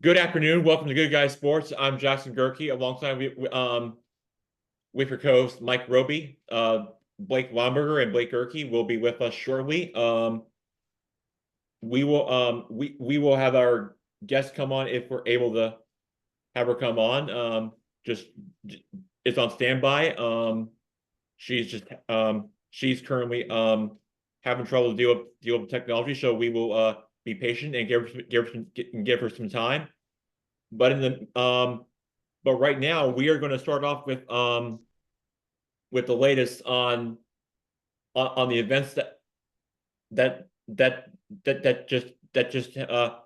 Good afternoon. Welcome to Good Guys Sports. I'm Jackson Gerke. Alongside with your co-host Mike Roby, Blake Lomberger, and Blake Gerke will be with us shortly. We will have our guest come on if we're able to have her come on. Just it's on standby. She's currently having trouble to deal with technology, so we will be patient and give her some time. But in the but right now we are going to start off with the latest on the events that that that just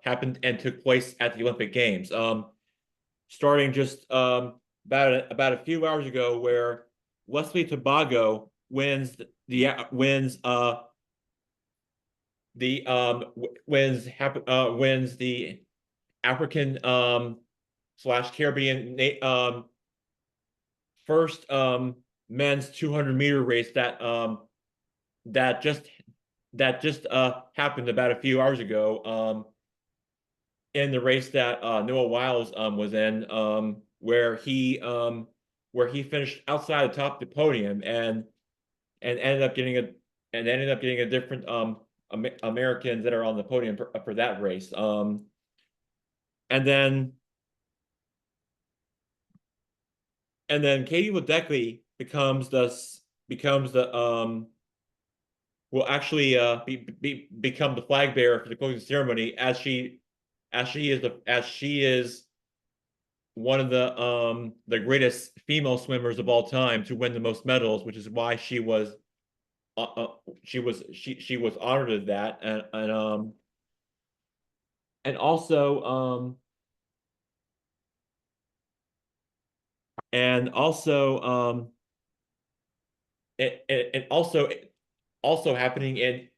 happened and took place at the Olympic Games. Starting just about a few hours ago, where Leslie Tobago wins the African slash Caribbean first men's 200-meter race that just happened about a few hours ago, in the race that Noah Wiles was in, where he finished outside the top of the podium and ended up getting a different Americans that are on the podium for that race. And then Katie Ledecky becomes the will actually become the flag bearer for the closing ceremony, as she is one of the greatest female swimmers of all time to win the most medals, which is why she was honored at that. And also and also and also happening in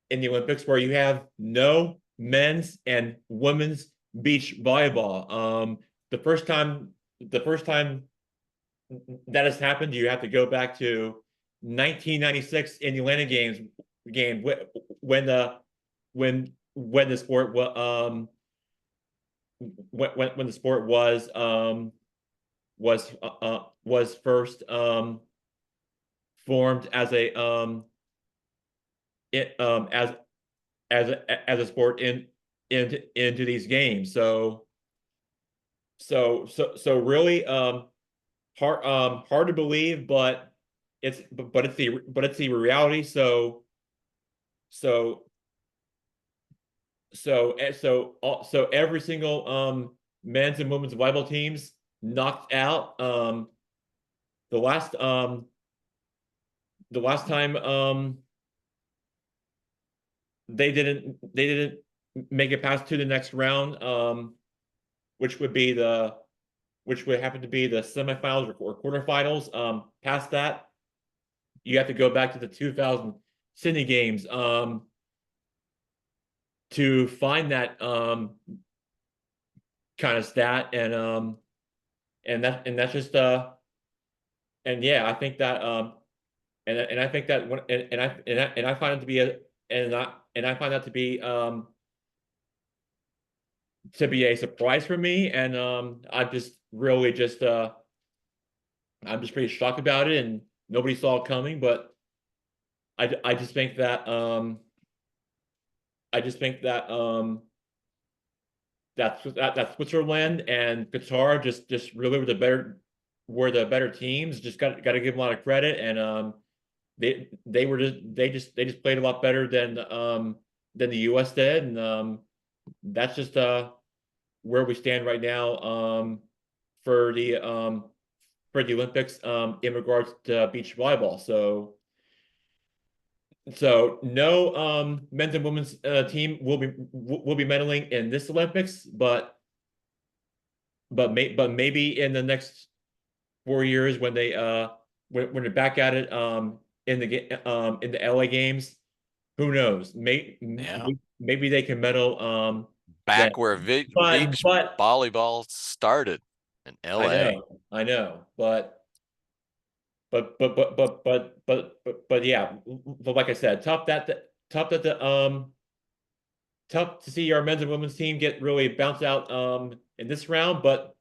the Olympics, where you have no men's and women's beach volleyball. The first time that has happened, you have to go back to 1996 in the Atlanta game when the when the sport when the sport was first formed as a it as a sport into these games. So really hard to believe, but it's the reality. So so every single men's and women's volleyball teams knocked out. The last the last time they didn't make it past to the next round, which would be which would happen to be the semifinals or quarterfinals. Past that, you have to go back to the 2000 Sydney Games to find that kind of stat, and that's just and yeah, I think that and I think that when and I find it to be and I find that to be a surprise for me, and I'm just really just I'm just pretty shocked about it, and nobody saw it coming. But I just think that I just think that that Switzerland and Qatar just really were the better teams. Just got to give them a lot of credit, and they just played a lot better than the U.S. did, and that's just where we stand right now, for the Olympics, in regards to beach volleyball. So no men's and women's team will be medaling in this Olympics, but maybe in the next 4 years when when they're back at it, in the LA Games, who knows? Yeah. Maybe they can medal then. Back where beach But volleyball started in LA. I know, but yeah, but like I said, tough that the tough to see our men's and women's team get really bounced out in this round, but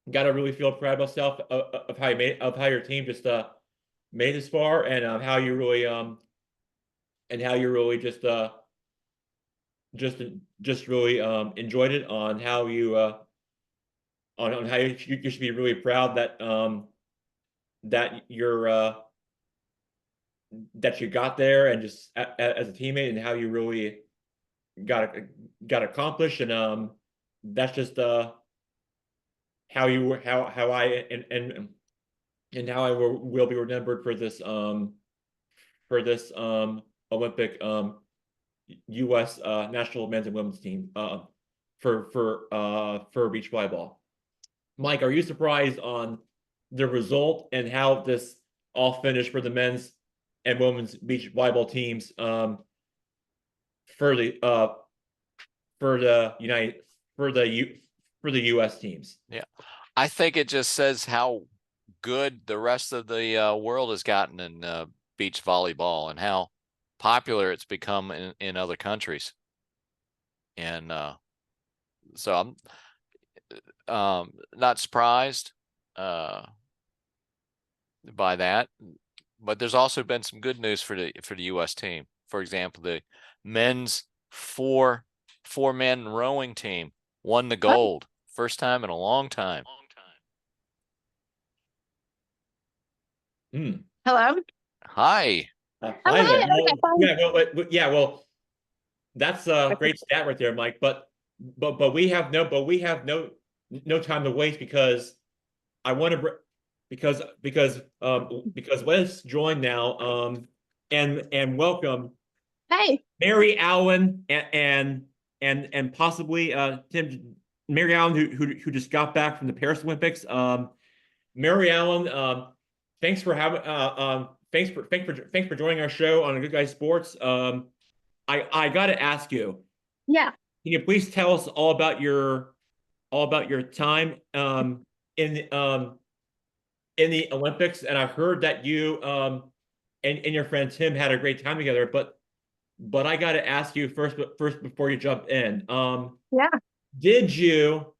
gotta really feel proud of myself of how your team just made this far, and how you really just just really enjoyed it, on how you on how you should be really proud that that you're that you got there, and just as a teammate, and how you really got accomplished, and that's just how you how I and how I will be remembered for this Olympic U.S. National men's and women's team for beach volleyball. Mike, are you surprised on the result and how this all finished for the men's and women's beach volleyball teams for the for the United for the U for the U.S. teams? Yeah, I think it just says how good the rest of the world has gotten in beach volleyball, and how popular it's become in other countries. And so I'm not surprised by that. But there's also been some good news for the U.S. team. For example, the men's four-man rowing team won the gold. First time in a long time. Hello. Hi. Hi there. Okay, yeah, well, that's a great stat right there, Mike. But we have no time to waste, because I want to because Wes joined now, and welcome Hey. Mary Allen and possibly Tim Mary Allen, who just got back from the Paris Olympics. Mary Allen, thanks for having thanks for joining our show on Good Guys Sports. I got to ask you. Yeah. Can you please tell us all about your time in the Olympics? And I've heard that you and your friend Tim had a great time together, but I got to ask you first before you jump in. Yeah. Did you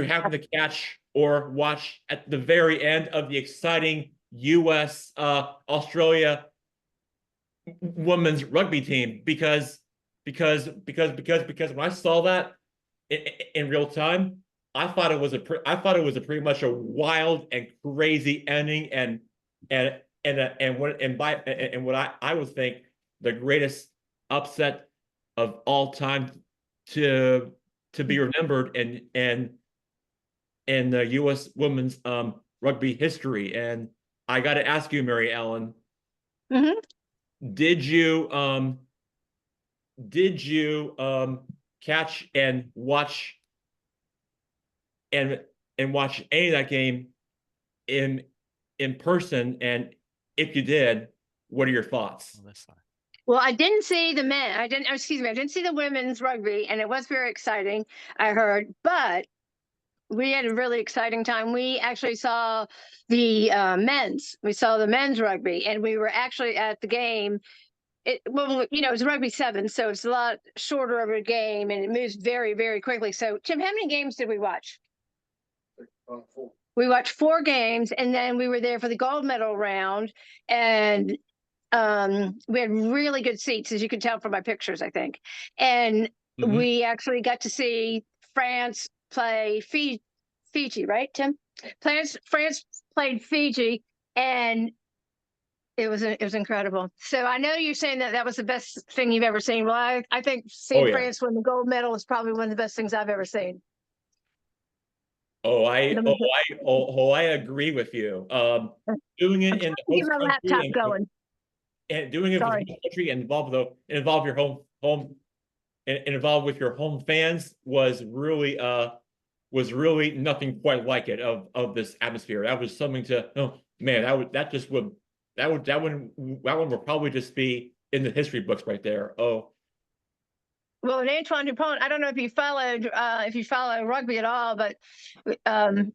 happen to catch or watch at the very end of the exciting U.S. Australia women's rugby team? Because when I saw that in real time, I thought it was a pretty much a wild and crazy ending, what I would think the greatest upset of all time to be remembered in the U.S. women's rugby history. And I got to ask you, Mary Ellen, did you catch and watch watch any of that game in person? And if you did, what are your thoughts? Well, I didn't see the men. I didn't see the women's rugby, and it was very exciting, I heard. But we had a really exciting time. We actually saw the men's. We saw the men's rugby, and we were actually at the game. It was rugby 7, so it's a lot shorter of a game, and it moves very, very quickly. So, Tim, how many games did we watch? 4. We watched 4 games, and then we were there for the gold medal round, and we had really good seats, as you can tell from my pictures, I think. And we actually got to see France play Fiji, right, Tim? France played Fiji, and it was incredible. So I know you're saying that was the best thing you've ever seen. Well, I think seeing France win the gold medal is probably one of the best things I've ever seen. I agree with you. Doing it in the host country and doing it for the host country and involve your home and involved with your home fans was really nothing quite like it of this atmosphere. That was something to, oh man, that one would probably just be in the history books right there. Oh. Well, and Antoine Dupont, I don't know if you follow rugby at all, but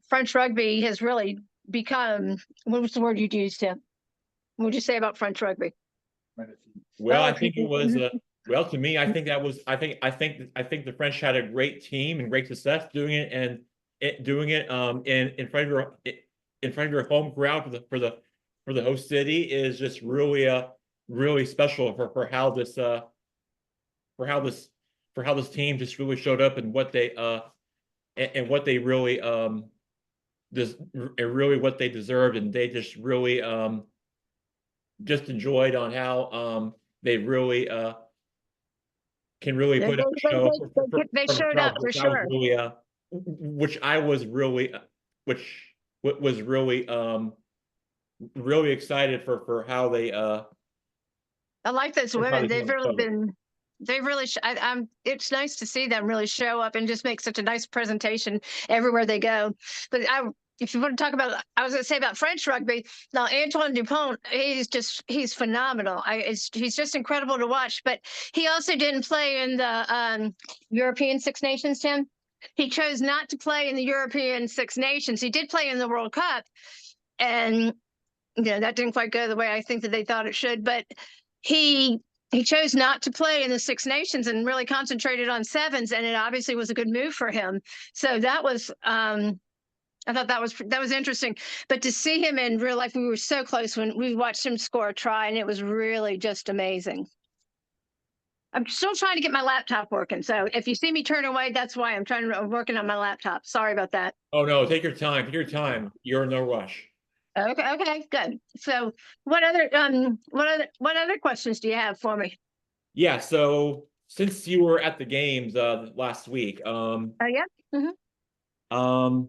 French rugby has really become, what was the word you'd use, Tim? What would you say about French rugby? Well, I think it was Well, to me, I think that was I think the French had a great team and great success doing it, and doing it in front of in front of your home crowd for the host city is just really really special for how this for how this for how this team just really showed up and what they and what they really this and really what they deserved, and they just enjoyed on how they really can really They, put up a show they for showed crowd, up for sure. which I was really which was really really excited for how they I like those for how women. they They've put really on the show. been, they've really, I'm, it's nice to see them really show up and just make such a nice presentation everywhere they go. But if you want to talk about, I was going to say about French rugby, now Antoine Dupont, he's phenomenal. He's just incredible to watch, but he also didn't play in the European Six Nations, Tim. He chose not to play in the European Six Nations. He did play in the World Cup, and that didn't quite go the way I think that they thought it should, but he chose not to play in the Six Nations and really concentrated on sevens, and it obviously was a good move for him. So that was I thought that was interesting. But to see him in real life, we were so close when we watched him score a try, and it was really just amazing. I'm still trying to get my laptop working. So if you see me turn away, that's why I'm working on my laptop. Sorry about that. Oh no, take your time. Take your time. You're in no rush. Okay, good. So what other questions do you have for me? Yeah, so since you were at the games last week, Oh yeah. Mm-hmm. um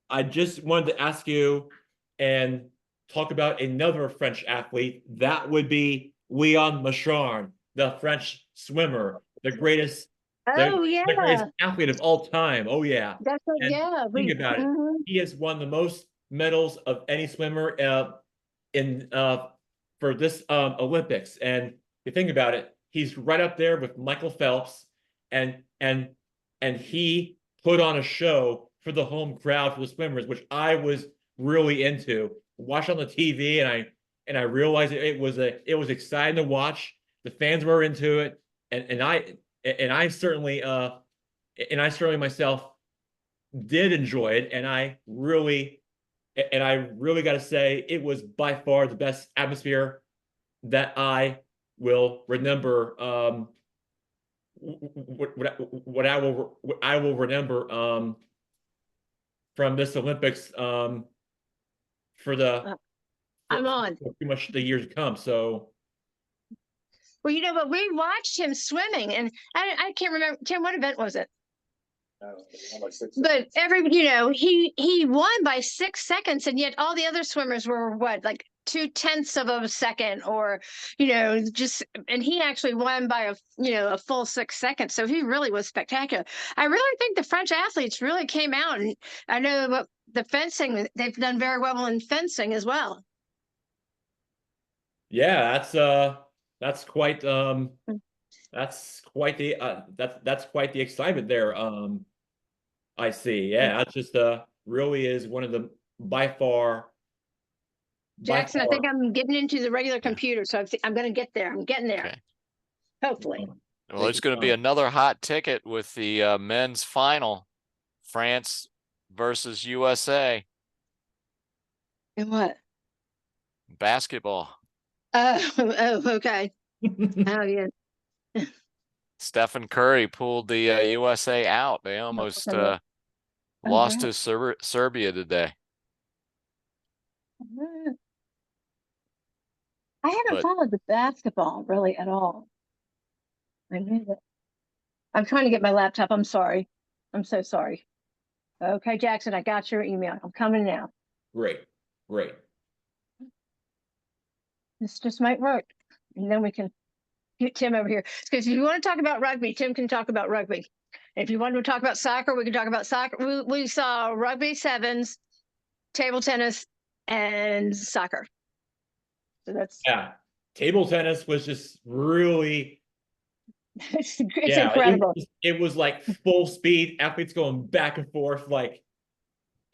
I just wanted to ask you and talk about another French athlete. That would be Leon Machard, the French swimmer, Oh the greatest yeah. athlete of all time. Oh yeah. That's what, And yeah. think We about it. mhm. He has won the most medals of any swimmer in for this Olympics. And you think about it, he's right up there with Michael Phelps, and he put on a show for the home crowd for the swimmers, which I was really into. Watch on the TV, and I realized it was exciting to watch. The fans were into it, and I certainly myself did enjoy it, and I really got to say it was by far the best atmosphere that I will remember. What I will remember from this Olympics for Uh, I'm on. pretty much the years to come. So Well, but we watched him swimming, and I can't remember, Tim, what event was it? But he won by 6 seconds, and yet all the other swimmers were what, like 0.2 of a second, or just, and he actually won by a full 6 seconds. So he really was spectacular. I really think the French athletes really came out, and I know the fencing, they've done very well in fencing as well. yeah, that's quite the that's quite the excitement there. I see. Yeah, that's just really is one of the by far by Jackson, I think far. I'm getting into the regular Yeah. computer, so I'm going to get there. I'm getting there. Okay. Hopefully. Well, there's going to be another hot ticket with the men's final, France versus USA And what? basketball. Oh, okay. Oh, yeah. Stephen Curry pulled the USA out. They almost Oh, lost yeah. to Serbia today. I haven't But followed the basketball really at all. I knew that. I'm trying to get my laptop. I'm sorry. I'm so sorry. Okay, Jackson, I got your email. I'm coming now. Great, great. This just might work. And then we can get Tim over here. Because if you want to talk about rugby, Tim can talk about rugby. If you want to talk about soccer, we can talk about soccer. We saw rugby sevens, table tennis, and soccer. So that's Yeah, table tennis was just really it's yeah. incredible. It was like full speed, athletes going back and forth, like.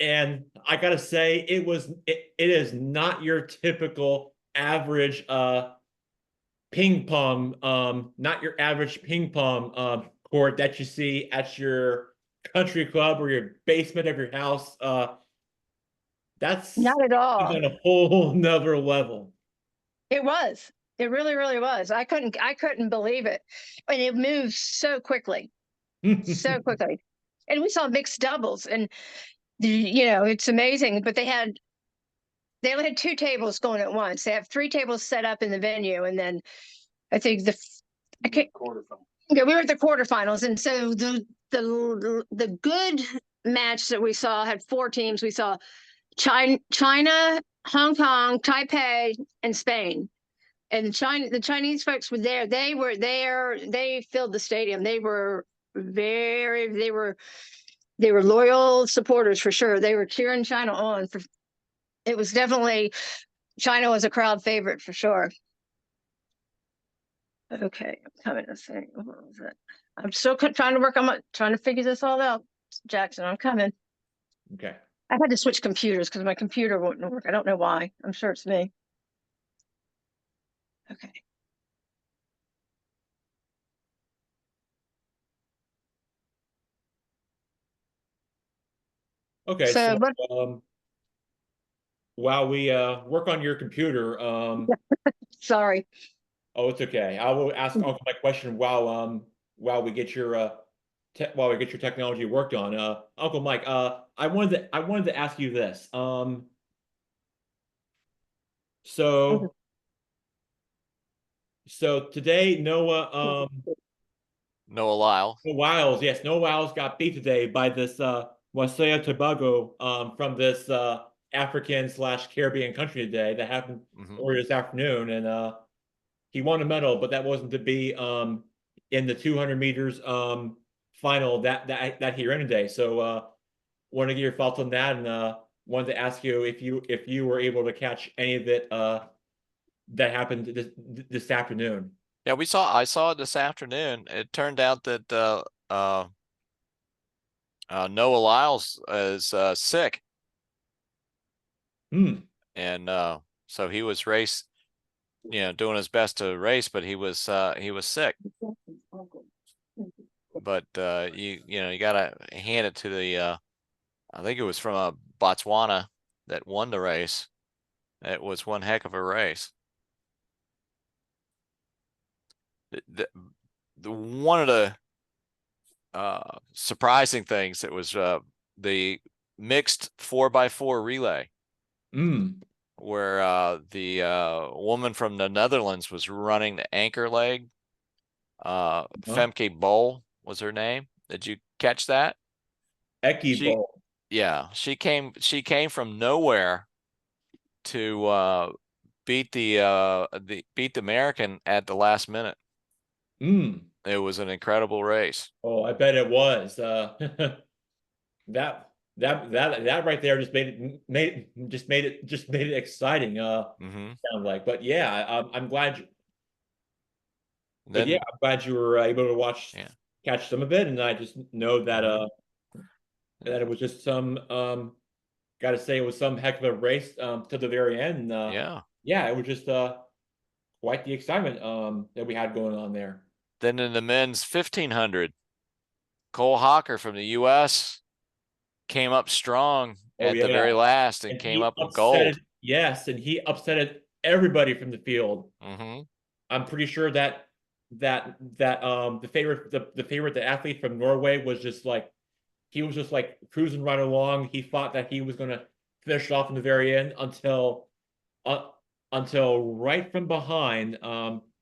And I gotta say, it is not your typical average ping pong, not your average ping pong court that you see at your country club or your basement of your house. That's Not at all. on a whole nother level. It was. It really, really was. I couldn't believe it. And it moves so quickly, so quickly. And we saw mixed doubles, and it's amazing. But they only had 2 tables going at once. They have 3 tables set up in the venue, and then I think I can't. Okay, we were at the quarterfinals, and so the good match that we saw had 4 teams. We saw China, Hong Kong, Taipei, and Spain. And the Chinese folks were there. They were there. They filled the stadium. They were loyal supporters for sure. They were cheering China on. It was definitely, China was a crowd favorite for sure. Okay, I'm coming to say, what was it? I'm still trying to work on trying to figure this all out, Jackson. I'm coming. Okay. I had to switch computers because my computer wouldn't work. I don't know why. I'm sure it's me. Okay. Okay, So, so but while we work on your computer, sorry. oh, it's okay. I will ask Uncle my question while we get your while we get your technology worked on. Uncle Mike, I wanted to ask you this. So so today Noah Lyle. Noah Wiles got beat today by this Wasaya Tobago from this African slash Caribbean country today that happened earlier this afternoon, and he won a medal, but that wasn't to be in the 200 meters final that he ran today. So want to get your thoughts on that, and wanted to ask you if you were able to catch any of it that happened this afternoon. Yeah, I saw it this afternoon. It turned out that Noah Lyles is sick. Hmm. And so he was doing his best to race, but he was sick. But you gotta hand it to the I think it was from Botswana that won the race. It was one heck of a race. One of the surprising things that was the mixed 4x4 relay, where the woman from the Netherlands was running the anchor leg. Femke Bol was her name. Did you catch that? Bol. Yeah, she came from nowhere to beat the American at the last minute. It was an incredible race. Oh, I bet it was. That right there just made it exciting. Sound like, but yeah, I'm glad. But yeah, I'm glad you were able to catch some of it, and I just know that that it was just some got to say it was some heck of a race to the very end. Yeah, it was just quite the excitement that we had going on there. Then in the men's 1500, Cole Hocker from the U.S. came up strong at the very last and came up with gold. Yes, and he upset everybody from the field. I'm pretty sure that the favorite the athlete from Norway was just like cruising right along. He thought that he was going to finish off in the very end until right from behind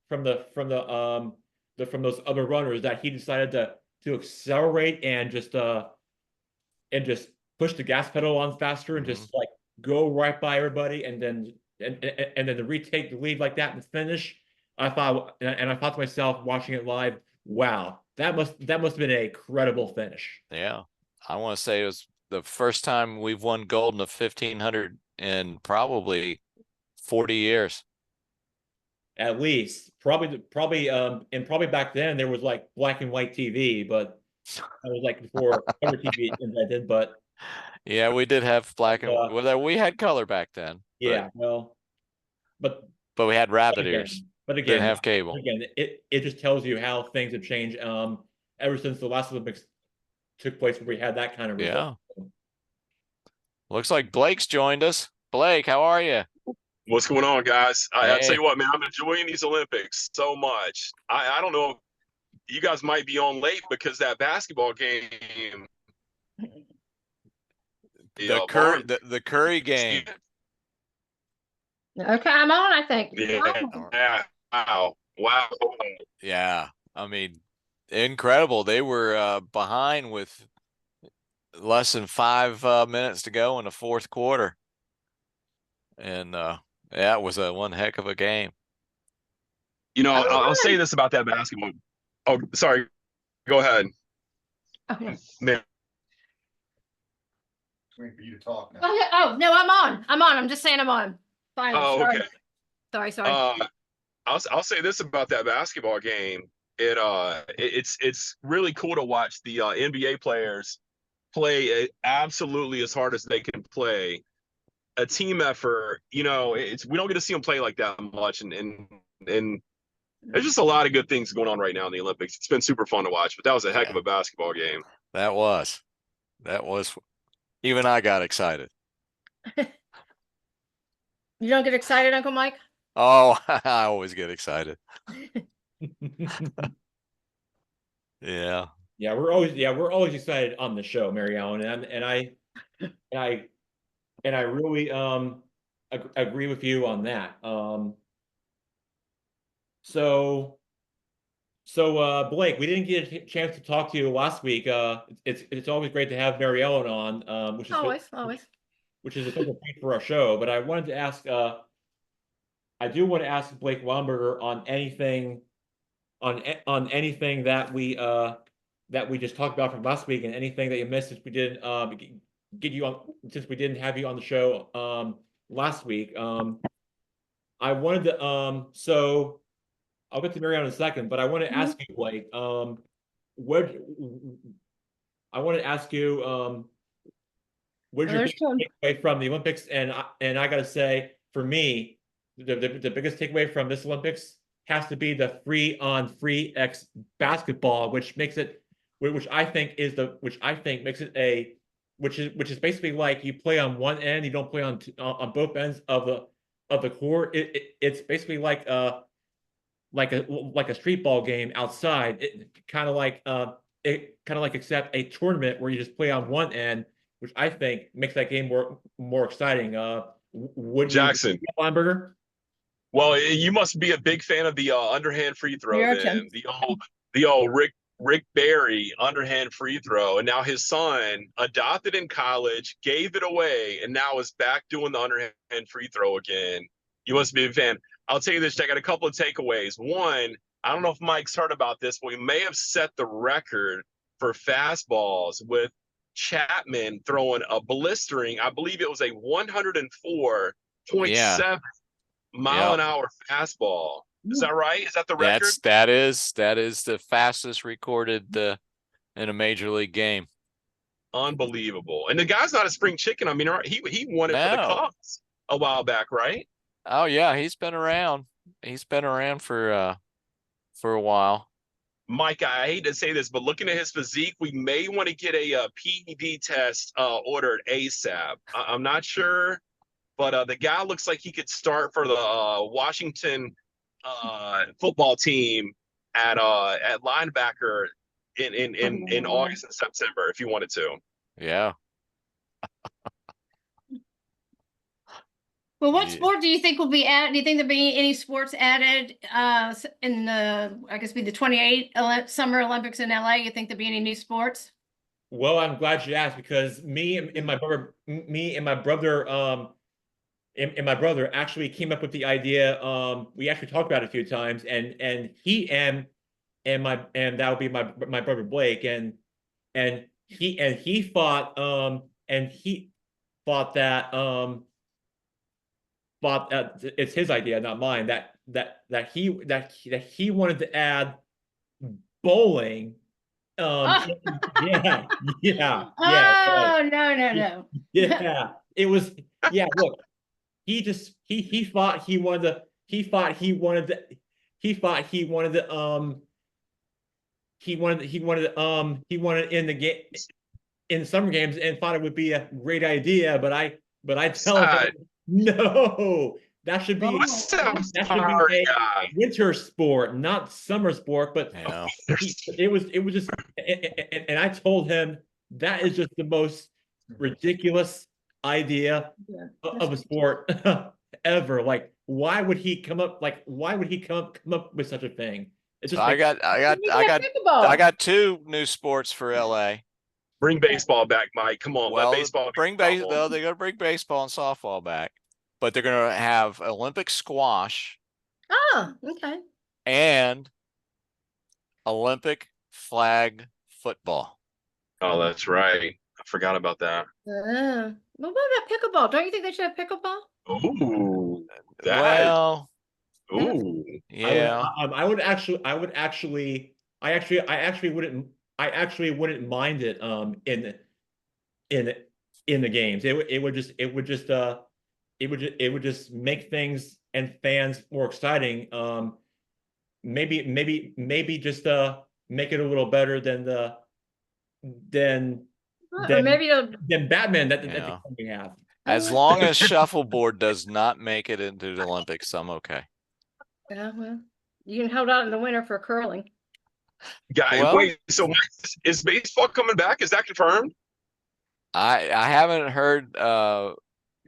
from those other runners that he decided to accelerate and just push the gas pedal on faster and just like go right by everybody and then to retake the lead like that and finish. I thought to myself watching it live, wow, that must have been a credible finish. Yeah, I want to say it was the first time we've won gold in the 1500 in probably 40 years. At least, probably back then there was like black and white TV, but that was like before color TV invented. But yeah, we did have black and well, we had color back then. Yeah, well, but we had rabbit ears. But Didn't again, have cable. it just tells you how things have changed ever since the last Olympics took place, where we had that kind of result. Yeah. Looks like Blake's joined us. Blake, how are you? What's going on, guys? I tell Hey. you what, man, I'm enjoying these Olympics so much. I don't know if you guys might be on late because that basketball game. The Curry game. Okay, I'm on, I think. Yeah. Wow. Yeah. I mean, incredible. They were behind with less than 5 minutes to go in the fourth quarter. And yeah, it was one heck of a game. You know, I'll say this about that basketball. Oh, sorry. Go ahead. Okay. Man, For you to talk now. Oh, no, I'm on. I'm just saying I'm on. Fine. oh, okay. Sorry. I'll say this about that basketball game. It's really cool to watch the NBA players play absolutely as hard as they can play. A team effort, you know, we don't get to see them play like that much, and there's just a lot of good things going on right now in the Olympics. It's been super fun to watch, but that was a heck of a basketball game. That was even I got excited. You don't get excited, Uncle Mike? Oh, I always get excited. Yeah. Yeah, we're always excited on the show, Mary Ellen, and I really agree with you on that. So Blake, we didn't get a chance to talk to you last week. It's always great to have Mary Ellen on, which is Always. which is a special treat for our show. But I wanted to ask, I do want to ask Blake Wamberger on anything that we just talked about from last week, and anything that you missed since we didn't get you on, since we didn't have you on the show last week. I wanted to so I'll get to Mary Ellen in a second, but I want to ask you, Blake, what I want to ask you, what's your biggest takeaway from the Olympics? And I gotta say, for me, the biggest takeaway from this Olympics has to be the free X basketball, which makes it, which I think makes it which is basically like you play on one end, you don't play on both ends of the court. It's basically like a street ball game outside. It kind of like except a tournament where you just play on one end, which I think makes that game more exciting. Would Jackson Wamberger? Well, you must be a big fan of the underhand free throw, then. The old Rick Barry underhand free throw, and now his son adopted in college, gave it away, and now is back doing the underhand free throw again. You must be a fan. I'll tell you this, I got a couple of takeaways. One, I don't know if Mike's heard about this, but we may have set the record for fastballs with Chapman throwing a blistering, I believe it was a 104.7 mile an hour fastball. Is that right? Is that the record? That is the fastest recorded in a major league game. Unbelievable. And the guy's not a spring chicken. I mean, he won it for the Cubs a while back, right? Oh yeah, he's been around. He's been around for a while. Mike, I hate to say this, but looking at his physique, we may want to get a PED test ordered ASAP. I'm not sure, but the guy looks like he could start for the Washington football team at linebacker in August and September if you wanted to. Yeah. Well, what sport do you think will be added? Do you think there'll be any sports added in the, I guess, be the 28 Summer Olympics in LA? You think there'll be any new sports? Well, I'm glad you asked, because me and my brother actually came up with the idea. We actually talked about it a few times, and that would be my brother Blake, and he thought it's his idea, not mine, that he wanted to add bowling. Oh, No. Yeah, it was. Yeah, look, he thought he wanted to he wanted to he wanted in the game in summer games and thought it would be a great idea, but I tell him Sad. no, that should be What's that that should be smart a guy? winter sport, not summer sport. But Yeah. it was just, and I told him that is just the most ridiculous idea of a sport ever. Like, why would he come up? Like, why would he come up with such a thing? It So just I makes got two new sports for LA. Bring baseball back, Mike. Come on, let Well, baseball be normal. no, they're gonna bring baseball and softball back, but they're gonna have Olympic squash Oh, okay. and Olympic flag football. Oh, that's right. I forgot about that. Well, what about pickleball? Don't you think they should have pickleball? Ooh, that. Well, Ooh. yeah, I would actually, I actually wouldn't mind it in in the games. It would just make things and fans more exciting. Maybe just make it a little better than than Or maybe it'll. than Batman Yeah. that we have. as long as shuffleboard does not make it into the Olympics, I'm okay. Yeah, well, you can hold out in the winter for curling. Guy, Well- wait, so Mike, is baseball coming back? Is that confirmed? I haven't heard I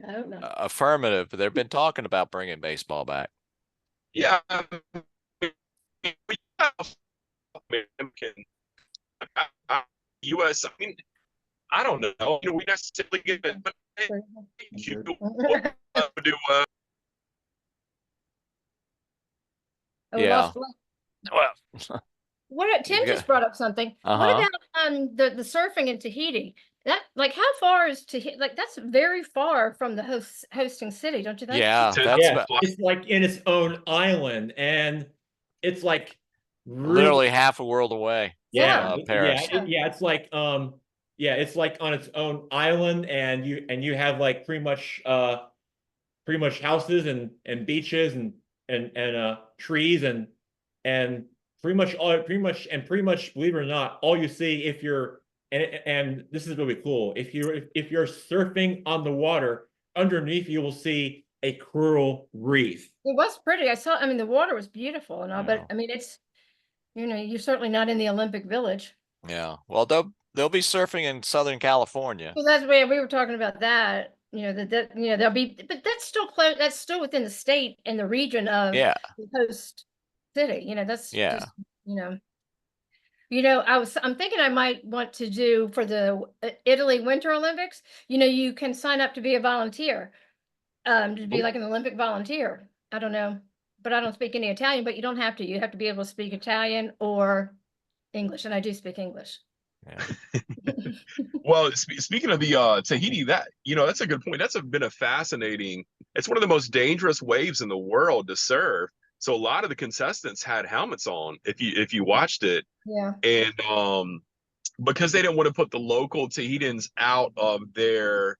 don't know. affirmative, but they've been talking about bringing baseball back. Yeah. We have American, U.S. I mean, I don't know. We necessarily get it, but you do. Oh, we Yeah. lost one. Well, What Tim Yeah. just brought up something. What Uh-huh. about the surfing in Tahiti? That like how far is Tahiti? Like that's very far from the hosting city, don't you think? yeah, To- that's Yeah, about it's like in its own island, and it's like literally half a world away. yeah, Paris. it's like yeah, it's like on its own island, and you have like pretty much houses and beaches and trees and pretty much believe it or not, all you see if you're and this is really cool, if you're surfing on the water, underneath you will see a coral reef. It was pretty. I saw. I mean, the water was beautiful and all, Yeah. but I mean, it's you're certainly not in the Olympic Village. Yeah. Well, they'll be surfing in Southern California. Well, that's where we were talking about that. There'll be, but that's still close. That's still within the state and the region of Yeah. the host city. That's Yeah. just, I'm thinking I might want to do for the Italy Winter Olympics. You can sign up to be a volunteer, to be like an Olympic volunteer. I don't know, but I don't speak any Italian. But you don't have to. You have to be able to speak Italian or English, and I do speak English. Yeah. Well, speaking of the Tahiti, that's a good point. Been a fascinating. It's one of the most dangerous waves in the world to surf. So a lot of the contestants had helmets on. If you watched it, Yeah. and because they didn't want to put the local Tahitians out of their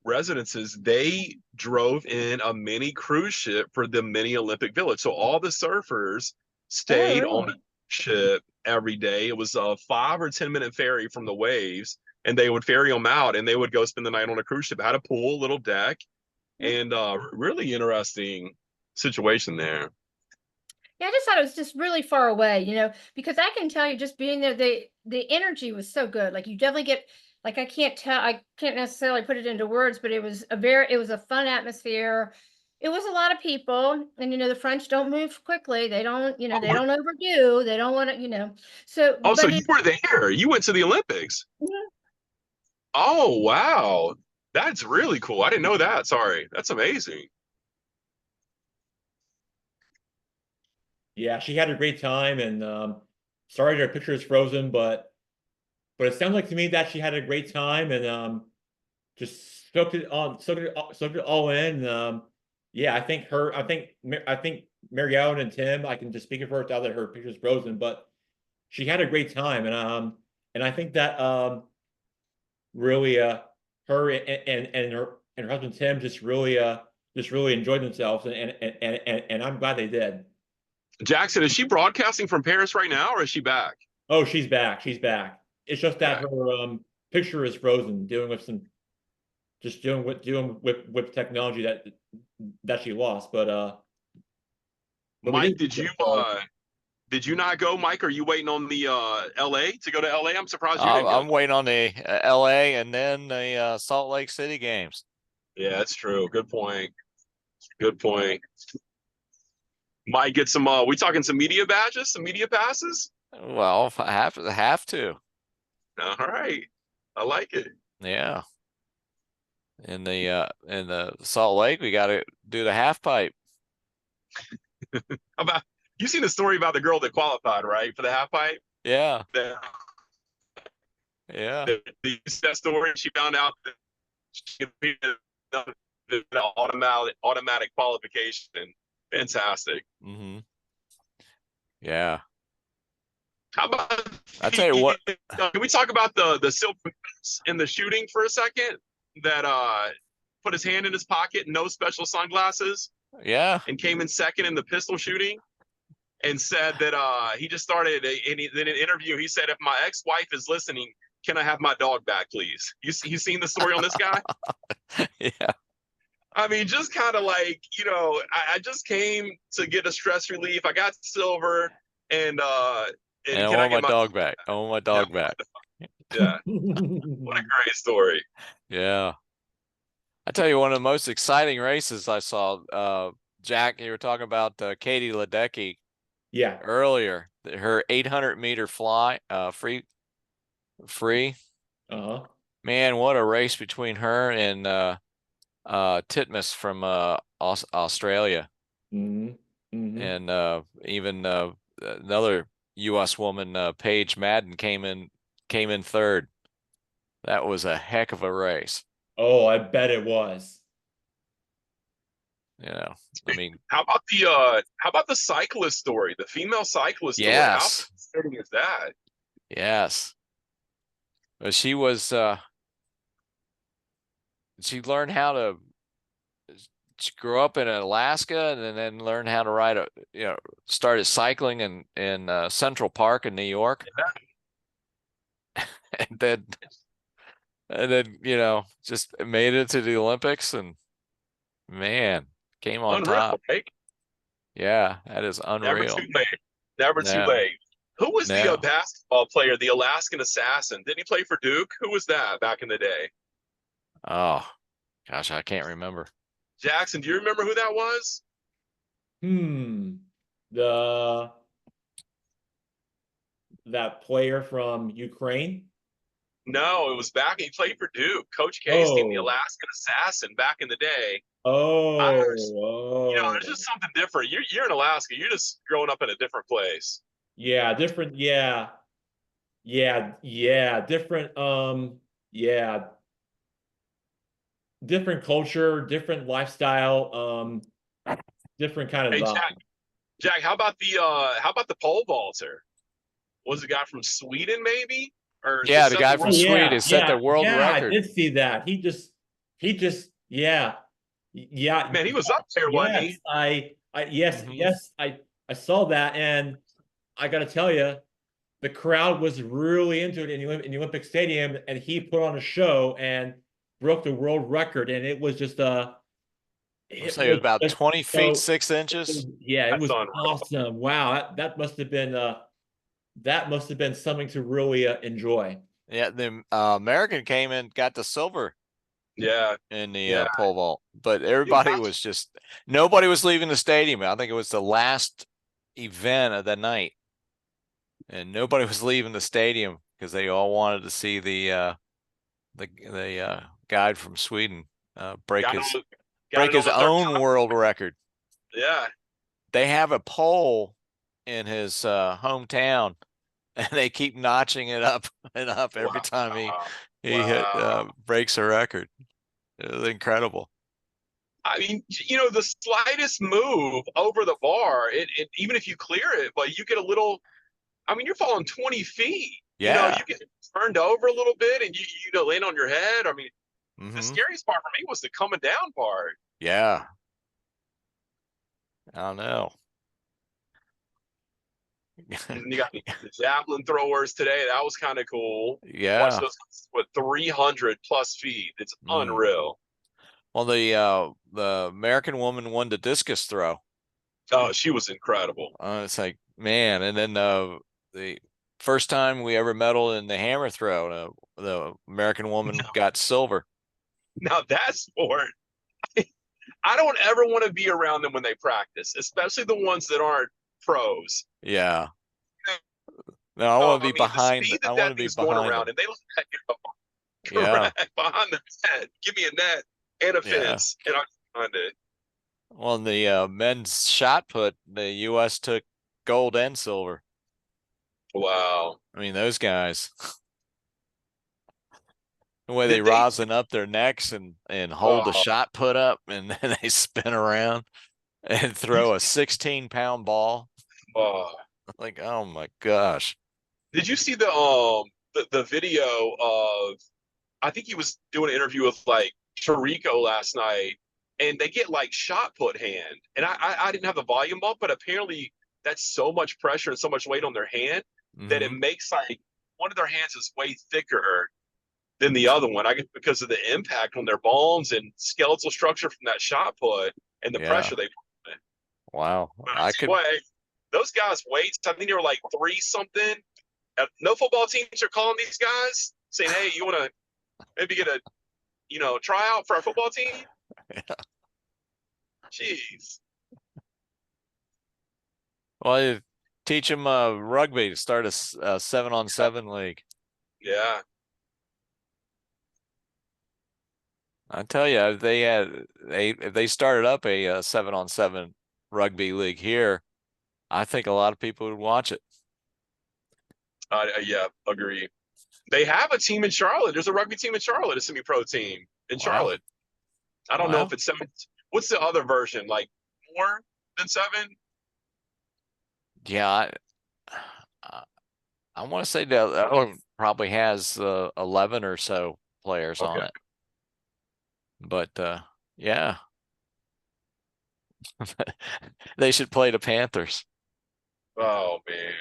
residences, they drove in a mini cruise ship for the mini Olympic Village. So all the surfers stayed on a ship every day. It was a 5 or 10 minute ferry from the waves, and they would ferry them out, and they would go spend the night on a cruise ship. It had a pool, little deck, and really interesting situation there. Yeah, I just thought it was just really far away, because I can tell you just being there, the energy was so good. Like you definitely get, like, I can't necessarily put it into words, but it was a fun atmosphere. It was a lot of people, and the French don't move quickly. They don't, they don't overdo. They don't want to, so. Oh, so but you were there. You went to the Olympics. Mhm. Oh, wow. That's really cool. I didn't know that. Sorry. That's amazing. Yeah, she had a great time, and sorry her picture is frozen, but it sounds like to me that she had a great time, and just soaked it all in. Yeah, I think Mary Ellen and Tim, I can just speak of her now that her picture's frozen, but she had a great time, and I think that really her and her husband Tim just really enjoyed themselves, and I'm glad they did. Jackson, is she broadcasting from Paris right now, or is she back? Oh, she's back. She's back. It's just that Yeah. her picture is frozen, dealing with with technology that she lost. But we Mike, did. did you not go, Mike? Are you waiting on the LA to go to LA? I'm surprised you didn't go. I'm waiting on the LA and then the Salt Lake City games. Yeah, that's true. Good point. Good point. Might get some we talking some media badges, some media passes? Well, I have to. All right. I like it. Yeah. In the Salt Lake, we got to do the half pipe. How about you seen the story about the girl that qualified, right, for the half pipe? Yeah. That, Yeah. that story, she found out that she competed in the automatic qualification. Fantastic. Mm-hmm. Yeah. How about I tell you what. can we talk about the silver in the shooting for a second? That put his hand in his pocket, no special sunglasses, Yeah. and came in second in the pistol shooting, and said that he just started in an interview. He said, "If my ex-wife is listening, can I have my dog back, please?" You seen the story on this guy? Yeah. I mean, just kind of like, I just came to get a stress relief. I got silver, and I can I want my get my dog back. I want my dog back. Yeah, what a great story. Yeah. I tell you, one of the most exciting races I saw, Jack, you were talking about Katie Ledecky Yeah. earlier. Her 800-meter fly, free. Uh-huh. Man, what a race between her and Titmus from Australia. Mm-hmm. Mm-hmm. And even another U.S. woman, Paige Madden, came in third. That was a heck of a race. Oh, I bet it was. I mean, how about the cyclist story, the female cyclist story? How yes, fascinating is that? yes. But she learned how to. She grew up in Alaska and then learned how to ride started cycling in Central Park in New York. Yeah. and then just made it to the Olympics and man, came on Unreal, top. right? Yeah, that is unreal. Never too late. Never too No. late. Who was the No. basketball player, the Alaskan assassin? Didn't he play for Duke? Who was that back in the day? Oh, gosh, I can't remember. Jackson, do you remember who that was? That player from Ukraine. No, it was back. He played for Duke. Coach K's team, the Oh. Alaskan assassin, back in the day. Oh. There's just something different. You're in Alaska. You're just growing up in a different place. Yeah, different. Yeah. Yeah, different. Yeah, different culture, different lifestyle, different kind of Hey, vibe. Jack, how about the pole vaulter? Was the guy from Sweden, maybe? Or Yeah, the guy from Sweden set the world record. I did see that. He just, yeah. Man, he was up there, wasn't he? Yes, I saw that, and I got to tell you, the crowd was really into it in the Olympic Stadium, and he put on a show and broke the world record, and it was just It was about 20 feet, 6 inches. Yeah, it was awesome. Wow, that must have been something to really enjoy. Yeah, the American came in, got the silver. Yeah, in the pole vault, but everybody was nobody was leaving the stadium. I think it was the last event of the night, and nobody was leaving the stadium because they all wanted to see the guide from Sweden break his own world record. Yeah, they have a pole in his hometown, and they keep notching it up and up every time he breaks a record. It was incredible. I mean, the slightest move over the bar, it even if you clear it, but you get a little. I mean, you're falling 20 feet. Yeah. You get turned over a little bit, and you land on your head. I mean, the scariest part for me was the coming down part. Yeah. I don't know. And you got the javelin throwers today. That was kind of cool. Watch Yeah. those with 300 plus feet. It's unreal. Well, the American woman won the discus throw. Oh, she was incredible. It's like, man, and then the first time we ever medaled in the hammer throw, the American woman got silver. Now that sport, I don't ever want to be around them when they practice, especially the ones that aren't pros. Yeah. No, I want to be The behind. speed I that want to that be thing's going behind around, them. and they look at Yeah. correct behind the net. Give me a net and a Yeah. fence, and I'm behind it. Well, in the men's shot put, the U.S. took gold and silver. Wow. I mean, those guys, the way they Did they? rosin up their necks and hold the shot put up, and then they spin around and throw a 16-pound ball. Like, oh my gosh. Did you see the video of? I think he was doing an interview with like Tarico last night, and they get like shot put hand, and I didn't have the volume up, but apparently that's so much pressure and so much weight on their hand that it makes like one of their hands is way thicker than the other one. I guess because of the impact on their bones and skeletal structure from that shot put and the pressure they put in. Wow. But I could. Those guys' weights, I think they were like 3 something. No football teams are calling these guys saying, "Hey, you want to maybe get a tryout for our football team?" Jeez. Well, you teach them rugby to start a 7-on-7 league. Yeah. I tell you, if they started up a 7-on-7 rugby league here, I think a lot of people would watch it. Yeah, agree. They have a team in Charlotte. There's a rugby team in Charlotte, a semi-pro team in Charlotte. I don't know if it's 7. What's the other version? Like more than 7? Yeah, I want to say that one probably has 11 or so players on it. But yeah, they should play the Panthers. Oh man,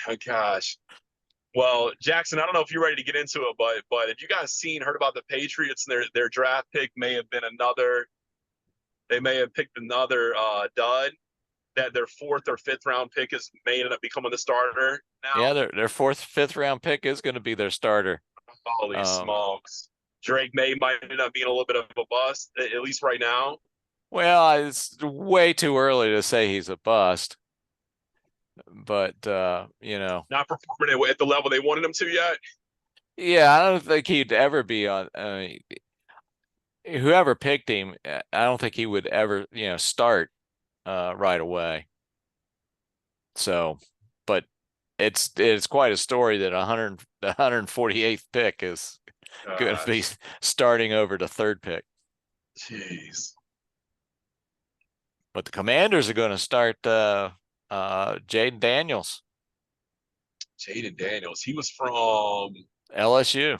oh, gosh. Well, Jackson, I don't know if you're ready to get into it, but have you guys heard about the Patriots and their draft pick may have been another? They may have picked another dud. That their 4th or 5th round pick may end up becoming the starter now. Yeah, their 4th, 5th round pick is going to be their starter. Holy smokes. Drake May might end up being a little bit of a bust, at least right now. Well, it's way too early to say he's a bust. But, not performing at the level they wanted him to yet. Yeah, I don't think he'd ever be on. Whoever picked him, I don't think he would ever, start right away. So, but it's quite a story that the 148th pick is going to be starting over the 3rd pick. Jeez. But the Commanders are going to start Jaden Daniels. Jaden Daniels. He was from LSU.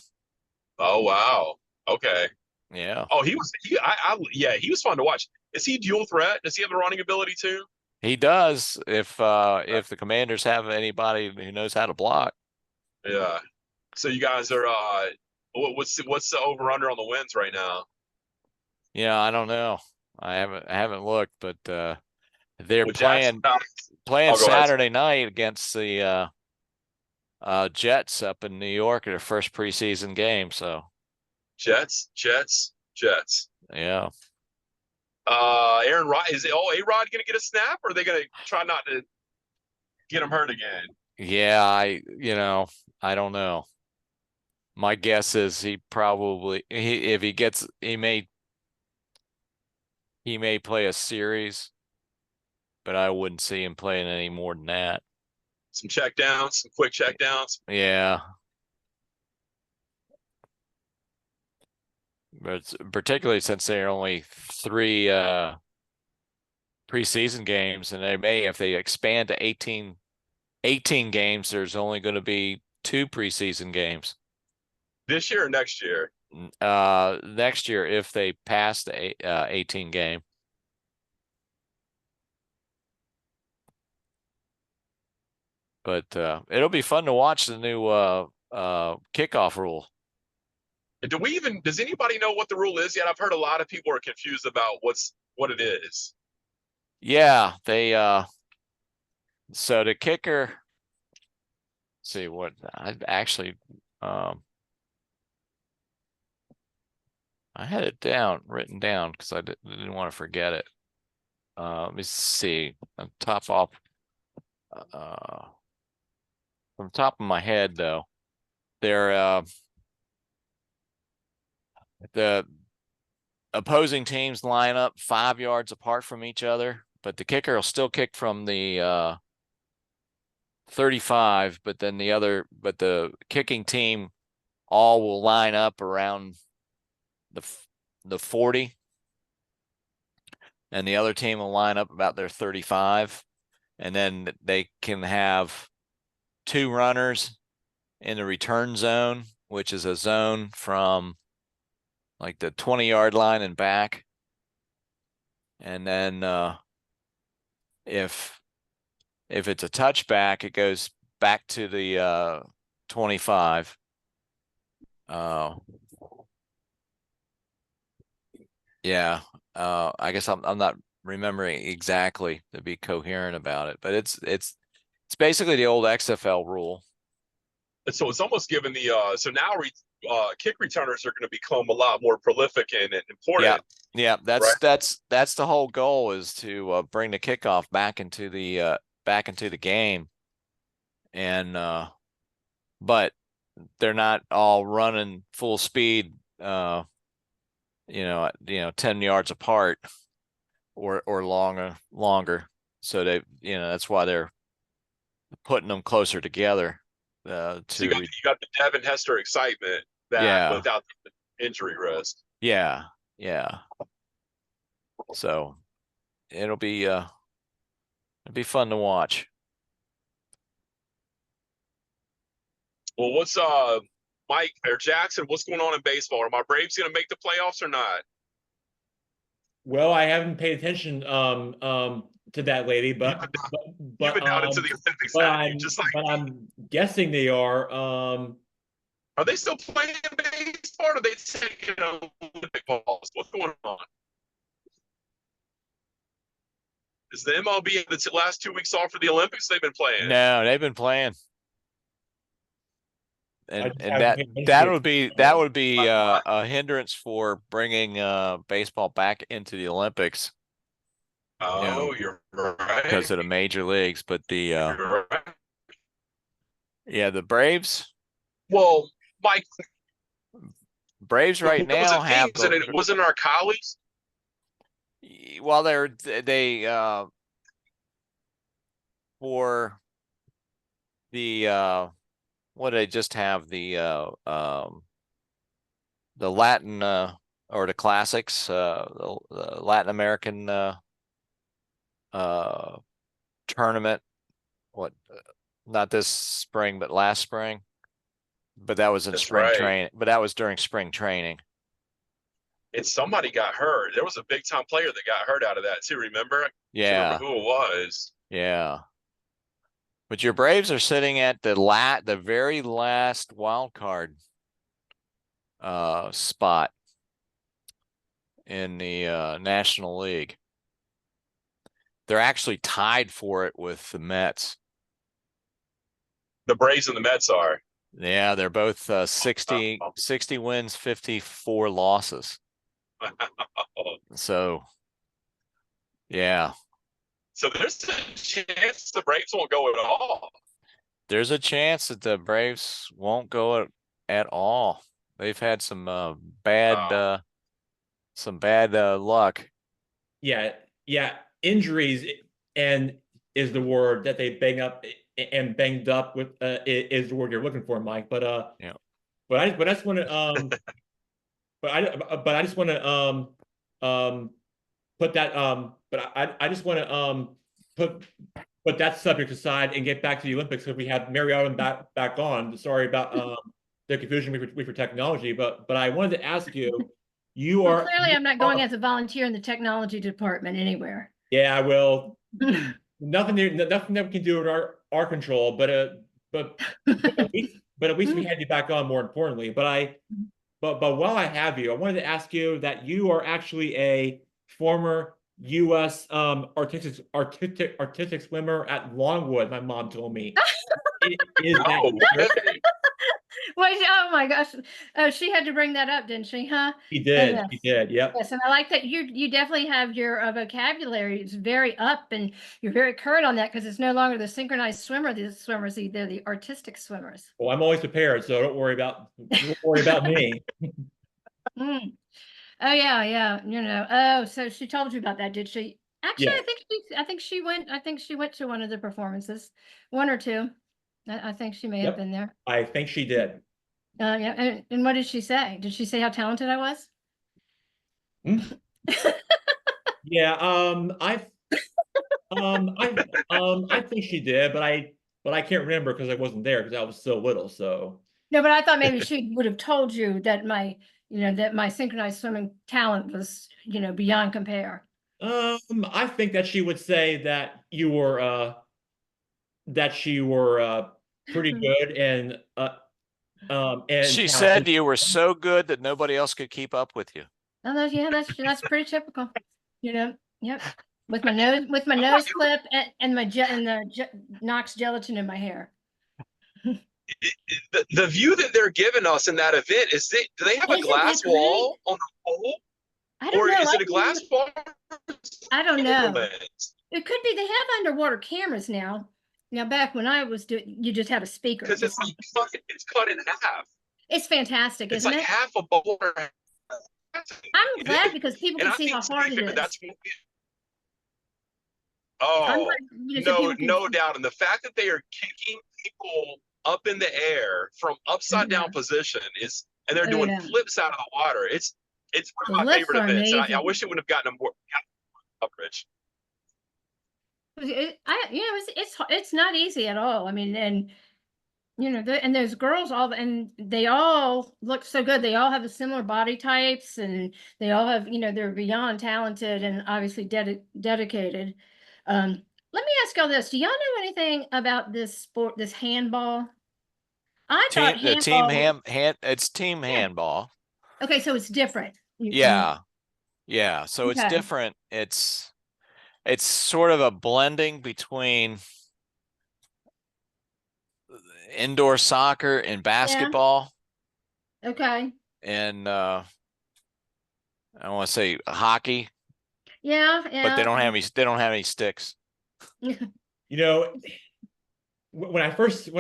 Oh wow. Okay. Yeah. Oh, he was fun to watch. Is he dual threat? Does he have the running ability too? He does if the Commanders have anybody who knows how to block. Yeah. So you guys are what's the over under on the wins right now? Yeah, I don't know. I haven't looked, but they're playing Saturday night against the Jets up in New York at their first preseason game. So Jets. Yeah. Aaron Rod A-Rod gonna get a snap, or are they gonna try not to get him hurt again? Yeah, I don't know. My guess is he may play a series, but I wouldn't see him playing any more than that. Some quick check downs. Yeah. But particularly since there are only 3 preseason games, and if they expand to 18 games, there's only going to be 2 preseason games. This year or next year? Next year, if they pass the 18 game. But it'll be fun to watch the new kickoff rule. Does anybody know what the rule is yet? I've heard a lot of people are confused about what it is. Yeah, they so the kicker, let's see what I actually I had it written down because I didn't want to forget it. Let me see. On top off from the top of my head though, they're the opposing teams line up 5 yards apart from each other, but the kicker will still kick from the 35, but then the kicking team all will line up around the 40, and the other team will line up about their 35, and then they can have 2 runners in the return zone, which is a zone from like the 20-yard line and back. And then if it's a touchback, it goes back to the 25. Yeah. I guess I'm not remembering exactly to be coherent about it, but it's basically the old XFL rule. So it's almost given the so now kick returners are going to become a lot more prolific and important. Yeah, right? that's the whole goal, is to bring the kickoff back into the game, and but they're not all running full speed, 10 yards apart or longer. So they, that's why they're putting them closer together. So you got the Devin Hester excitement without the injury risk. Yeah. So it'll be fun to watch. Well, what's Mike or Jackson? What's going on in baseball? Are my Braves going to make the playoffs or not? Well, I haven't paid attention to that lady, but you've been down into the Olympics, I'm guessing they are. Are they still playing baseball, or are they taking an Olympic pause? What's going on? Is the MLB the last 2 weeks off for the Olympics? They've been playing. No, they've been playing. And that would be a hindrance for bringing baseball back into the Olympics. Oh, you're right. Because of the major leagues, but you're right. Yeah, the Braves. Well, Mike, Braves right now have. Wasn't our colleagues? Well, they for the what do they just have, the Latin or the classics, the Latin American tournament. Not this spring, but last spring. But that was in spring training. But that was during spring training. And somebody got hurt. There was a big time player that got hurt out of that too. Remember? Yeah. I can't remember who it was. Yeah. But your Braves are sitting at the very last wild card spot in the National League. They're actually tied for it with the Mets. The Braves and the Mets are. Yeah, they're both 60 wins, 54 losses. So, yeah. So there's a chance the Braves won't go at all. There's a chance that the Braves won't go at all. They've had some bad luck. Yeah. Injuries and is the word that they banged up with is the word you're looking for, Mike. But I just want to I just want to put that I just want to put that subject aside and get back to the Olympics, because we had Mary Ellen back on. Sorry about the confusion with your technology, but I wanted to ask you. Clearly I'm not going as a volunteer in the technology department anywhere. Yeah, well, nothing that we can do at our control, but at least we had you back on more importantly. But while I have you, I wanted to ask you that you are actually a former U.S. Artistic swimmer at Longwood. My mom told me. Is that Oh, true? Wait, oh my gosh. Oh, she had to bring that up, didn't she, huh? She Oh, did. yes. She did. Yep. Yes, and I like that you definitely have your vocabulary. It's very up, and you're very current on that because it's no longer the synchronized swimmer. These swimmers, they're the artistic swimmers. Well, I'm always prepared, so don't worry about me. Mm. Oh yeah, yeah. Oh, so she told you about that, did she? Actually, Yeah. I think she went to one of the performances, one or two. I think she may have Yep. been there. I think she did. Yeah. And what did she say? Did she say how talented I was? Hmm? Yeah. I think she did, but I can't remember because I wasn't there because I was so little. So. No, but I thought maybe she would have told you that my synchronized swimming talent was, beyond compare. I think that she would say that you were pretty good and She talented. said you were so good that nobody else could keep up with you. Oh, yeah, that's pretty typical. Yep. With my nose clip and the Knox gelatin in my hair. The view that they're giving us in that event is do they have a Isn't glass that great? wall on the pole, I don't or know. is it a glass wall? I don't know. Lens? It could be they have underwater cameras now. Now, back when I was doing, you just had a speaker. Because it's cut in half. It's fantastic, It's isn't like it? half a bowl. I'm glad because people And can I see think how to be hard it fair, is. that's I'm oh glad, so people can no see. doubt. And the fact that they are kicking people up in the air from upside down position and they're Oh, doing yeah. flips out of the water. It's The one of my lifts favorite are events. And I amazing. wish it would have gotten more coverage. It's not easy at all. I mean, and and those girls and they all look so good. They all have the similar body types, and they all have, they're beyond talented and obviously dedicated. Let me ask y'all this: do y'all know anything about this sport, this handball? I thought The team handball. it's team Yeah. handball. Okay, so it's different. Yeah. Yeah. So it's Okay. different. It's sort of a blending between indoor soccer and basketball Okay. and I want to say hockey, Yeah. but they don't have any sticks. You know, when I first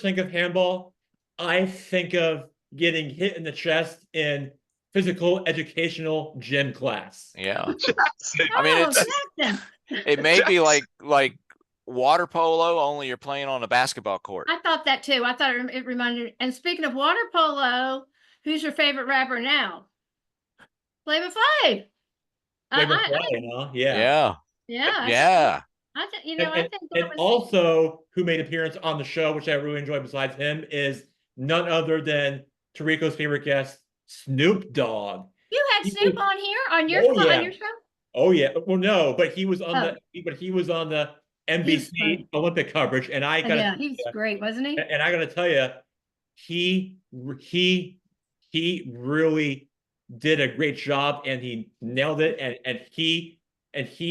think of handball, I think of getting hit in the chest in physical educational gym class. Yeah. I mean, Oh, Jackson. it may be like water polo, only you're playing on a basketball court. I thought that too. I thought it reminded. And speaking of water polo, who's your favorite rapper now? Flavor Flav. Flavor Flav, huh? Yeah. Yeah. Yeah. I think And, I think that and was. also, who made appearance on the show, which I really enjoyed besides him, is none other than Tarico's favorite guest, Snoop Dogg. You had Snoop on here on your yeah. on your show. Oh yeah. Well, no, but he was on the NBC Olympic coverage, and I got he was great, wasn't he? And I got to tell you, he really did a great job, and he nailed it, and he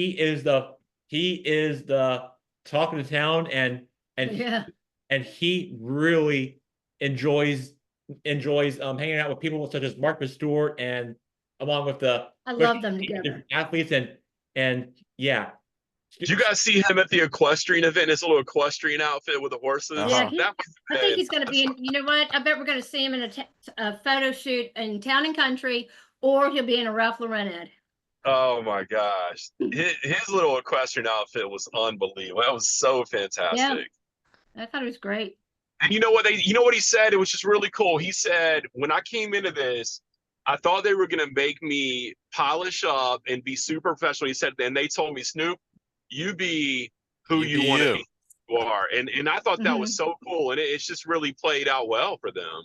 is the talk of the town, and he really enjoys hanging out with people such as Marcus Stewart, and along with I love them together. athletes, and yeah. Did you guys see him at the equestrian event? His little equestrian outfit with the horses. Yeah, I think he's going to be in. You know what? I bet we're going to see him in a photo shoot in Town and Country, or he'll be in a Ralph Lauren ad. Oh my gosh, his little equestrian outfit was unbelievable. That was so fantastic. Yeah, I thought it was great. And you know what he said? It was just really cool. He said, when I came into this, I thought they were going to make me polish up and be super professional. He said, and they told me, Snoop, you be who you want to be. You are. And I thought that was so cool. And it's just really played out well for them.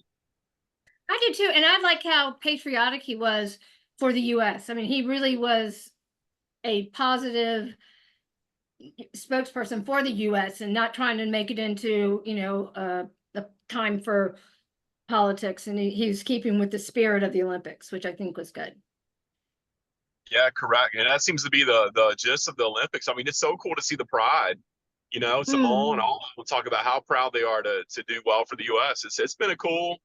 I did too. And I like how patriotic he was for the U.S. I mean, he really was a positive, spokesperson for the U.S. and not trying to make it into, a time for politics. And he's keeping with the spirit of the Olympics, which I think was good. Yeah, correct. And that seems to be the gist of the Olympics. I mean, it's so cool to see the pride. Simone, all will talk about how proud they are to do well for the U.S. It's been a cool.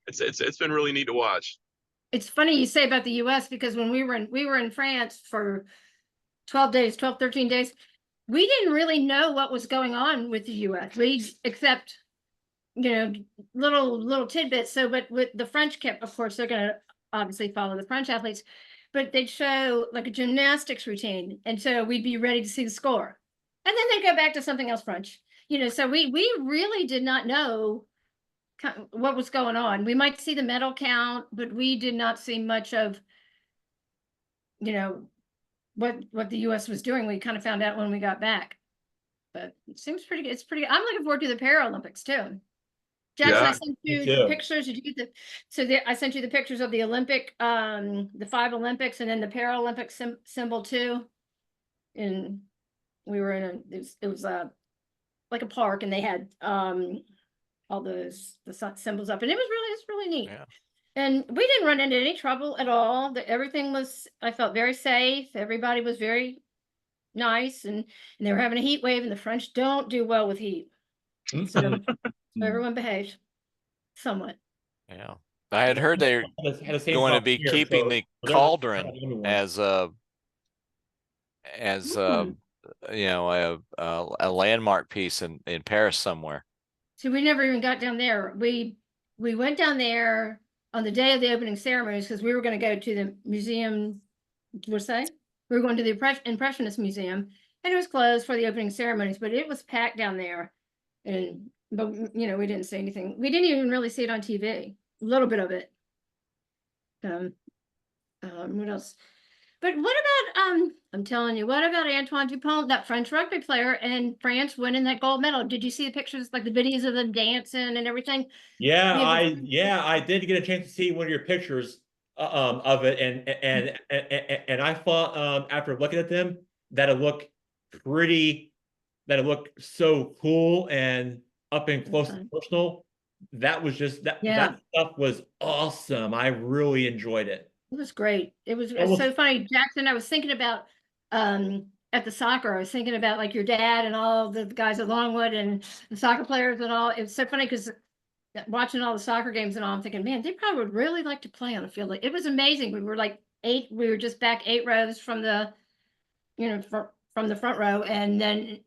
It's been really neat to watch. It's funny you say about the U.S. because when we were in France for 12 days, 13 days, we didn't really know what was going on with the U.S. Except, little tidbits. So, but with the French kept, of course, they're going to obviously follow the French athletes, but they'd show like a gymnastics routine. And so we'd be ready to see the score. And then they'd go back to something else French, so we really did not know what was going on. We might see the medal count, but we did not see much of, what the U.S. was doing. We kind of found out when we got back. But it seems pretty good. It's pretty good. I'm looking forward to the Paralympics too. Jackson, Yeah, I sent you the pictures. Did you get I sent you the pictures of the Olympic, the 5 Olympics and then the Paralympic symbol too. And we were in it was like a park, and they had all the symbols up, and it's really neat. Yeah. And we didn't run into any trouble at all. Everything was, I felt very safe. Everybody was very nice, and they were having a heat wave, and the French don't do well with heat. So everyone behaved somewhat. Yeah. I had heard they're going to be keeping the cauldron as a landmark piece in Paris somewhere. So we never even got down there. We went down there on the day of the opening ceremonies because we were going to go to the museum. What's that? We were going to the Impressionist Museum, and it was closed for the opening ceremonies, but it was packed down there. But we didn't see anything. We didn't even really see it on TV. A little bit of it. What else? But what about I'm telling you, what about Antoine Dupont, that French rugby player, and France winning that gold medal? Did you see the pictures, like the videos of them dancing and everything? Yeah, I did get a chance to see one of your pictures of it, and I thought after looking at them that it looked so cool and up and close and personal. That was just that stuff was awesome. I really enjoyed it. It was great. It was so funny, Jackson. I was thinking about at the soccer. I was thinking about like your dad and all the guys at Longwood and the soccer players and all. It was so funny because watching all the soccer games and all, I'm thinking, man, they probably would really like to play on a field. Like, it was amazing. We were like we were just back 8 rows from the, from the front row, and then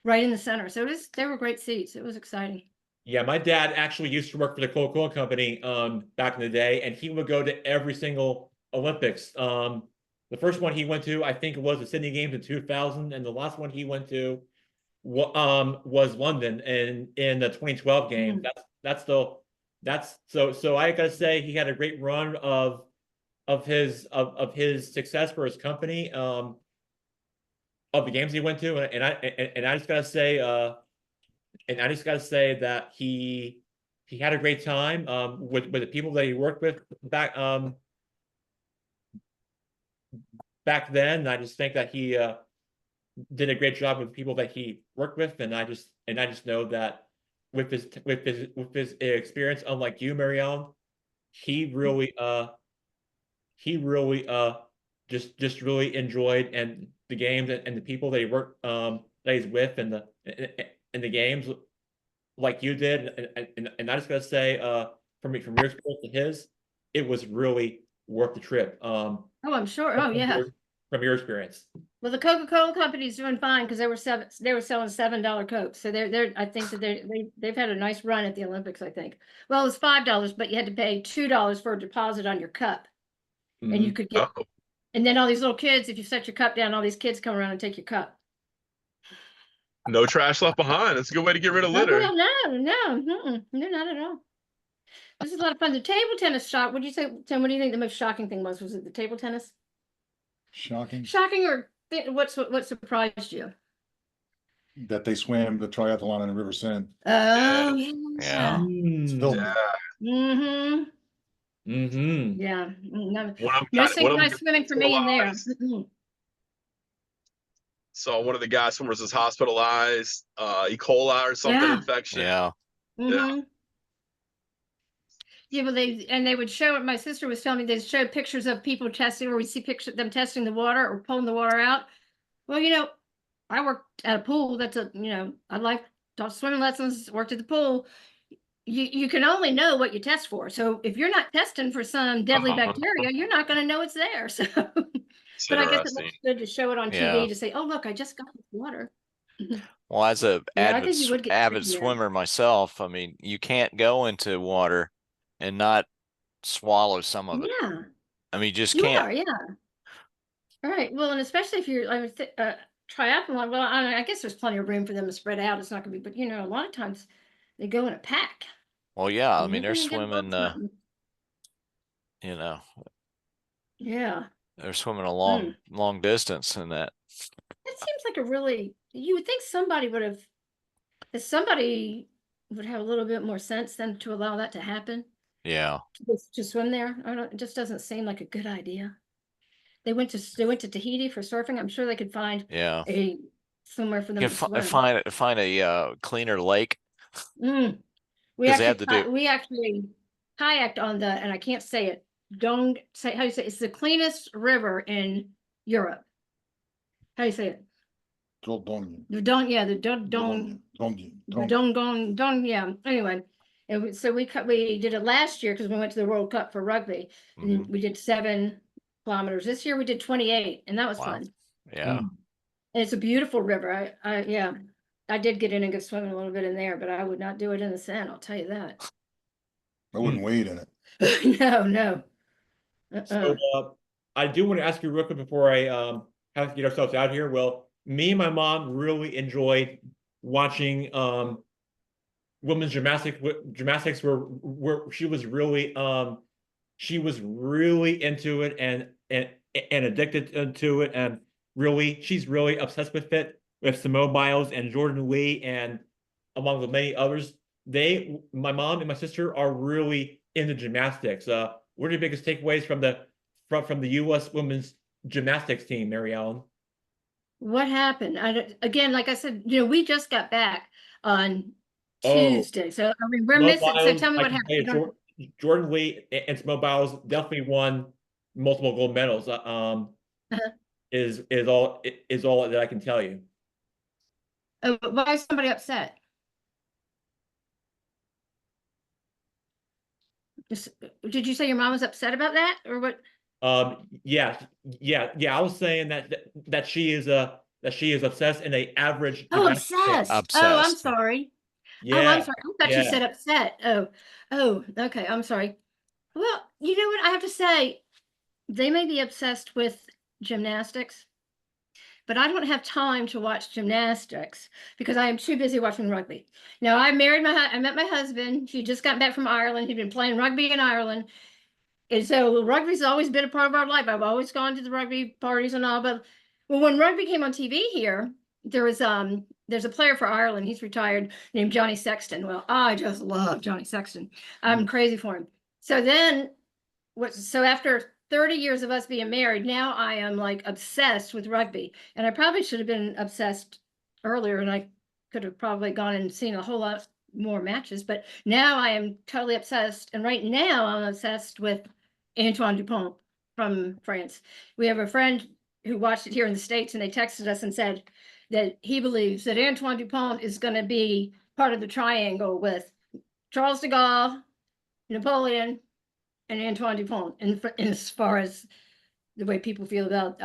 right in the center. So they were great seats. It was exciting. Yeah, my dad actually used to work for the Coca-Cola company back in the day, and he would go to every single Olympics. The first one he went to, I think it was the Sydney Games in 2000, and the last one he went to was London in the 2012 game. So I gotta say he had a great run of his success for his company, of the games he went to, and I just gotta say that he had a great time with the people that he worked with back then. And I just think that he did a great job with people that he worked with, and I just know that with his experience, unlike you, Marielle, he really just really enjoyed and the games and the people that he worked that he's with and the games like you did, and I just gotta say from your experience to his, it was really worth the trip. Oh, I'm sure. Oh, yeah. From your experience. Well, the Coca-Cola company's doing fine because they were selling $7 Cokes. So I think that they've had a nice run at the Olympics, I think. Well, it was $5, but you had to pay $2 for a deposit on your cup. And you could get, and then all these little kids, if you set your cup down, all these kids come around and take your cup. No trash left behind. That's a good way to get rid of litter. No, not at all. This is a lot of fun. The table tennis shot. What do you say, Tim? What do you think the most shocking thing was? Was it the table tennis? Shocking. Shocking, or what surprised you? That they swam the triathlon in the River Seine. Oh, yeah. Still. Mm-hmm. Mm-hmm. Yeah. No synchronized swimming for me in there. So one of the guy swimmers was hospitalized, E. coli or something Yeah. infection. Yeah. Mm-hmm. Yeah, but they would show it. My sister was telling me they'd show pictures of people testing, or we see pictures of them testing the water or pulling the water out. Well, I worked at a pool. I like taught swimming lessons, worked at the pool. You can only know what you test for. So if you're not testing for some deadly bacteria, you're not going to know it's there. So, It's but I guess it interesting. looks good to show it on Yeah. TV to say, "Oh, look, I just got this water." Well, as a Yeah, I think you would get sick avid in there. swimmer myself, I mean, you can't go into water and not swallow some of it. Yeah, I mean, you just you can't. are. Yeah. All right. Well, and especially if you're triathlon. Well, I guess there's plenty of room for them to spread out. It's not going to be, but a lot of times they go in a pack. Well, yeah, I And mean, you're they're gonna get a little swimming, something. Yeah. they're swimming a Mm. long distance in that. That seems like you would think somebody would have a little bit more sense than to allow that to happen, Yeah. to swim there. It just doesn't seem like a good idea. They went to Tahiti for surfing. I'm sure they could find Yeah. somewhere for them You to can swim. find a cleaner lake Mm. because they have to do. We actually kayaked on and I can't say it. Don't say how you say it. It's the cleanest river in Europe. How do you say it? Dordogne. The Don, yeah, the Don, Dordogne. the Don, yeah. Anyway, so we did it last year because we went to the World Cup for rugby, and Mhm. we did 7 kilometers. This year we did 28, and that was Wow. fun. Yeah. And it's a beautiful river. Yeah, I did get in and go swimming a little bit in there, but I would not do it in the sand. I'll tell you that. I wouldn't wade in it. No. So I do want to ask you real quick before I have to get ourselves out here. Well, me and my mom really enjoyed watching women's gymnastics where she was really into it and addicted to it, and she's really obsessed with it, with Simone Biles and Jordan Lee and among the many others. My mom and my sister are really into gymnastics. What are your biggest takeaways from the U.S. women's gymnastics team, Mary Ellen? What happened? Again, like I said, we just got back on Oh, Tuesday, so I mean we're Simone missing. So Biles, tell me I what can tell you, happened. Jordan Lee and Simone Biles definitely won multiple gold medals. Uh-huh. Is all that I can tell you. Oh, but why is somebody upset? Did you say your mom was upset about that, or what? Yeah. I was saying that she is obsessed in a average. Oh, gymnastics fan. obsessed. Oh, I'm Obsessed. sorry. Oh, I'm Yeah, sorry. I thought you yeah. said upset. Oh, okay. I'm sorry. Well, you know what? I have to say, they may be obsessed with gymnastics, but I don't have time to watch gymnastics because I am too busy watching rugby. Now, I met my husband. He just got back from Ireland. He'd been playing rugby in Ireland. And so rugby's always been a part of our life. I've always gone to the rugby parties and all, but when rugby came on TV here, there's a player for Ireland. He's retired, named Johnny Sexton. Well, I just love Johnny Sexton. I'm crazy for him. So after 30 years of us being married, now I am like obsessed with rugby. And I probably should have been obsessed earlier, and I could have probably gone and seen a whole lot more matches, but now I am totally obsessed. And right now I'm obsessed with Antoine Dupont from France. We have a friend who watched it here in the States, and they texted us and said that he believes that Antoine Dupont is going to be part of the triangle with Charles de Gaulle, Napoleon, and Antoine Dupont, in as far as the way people feel about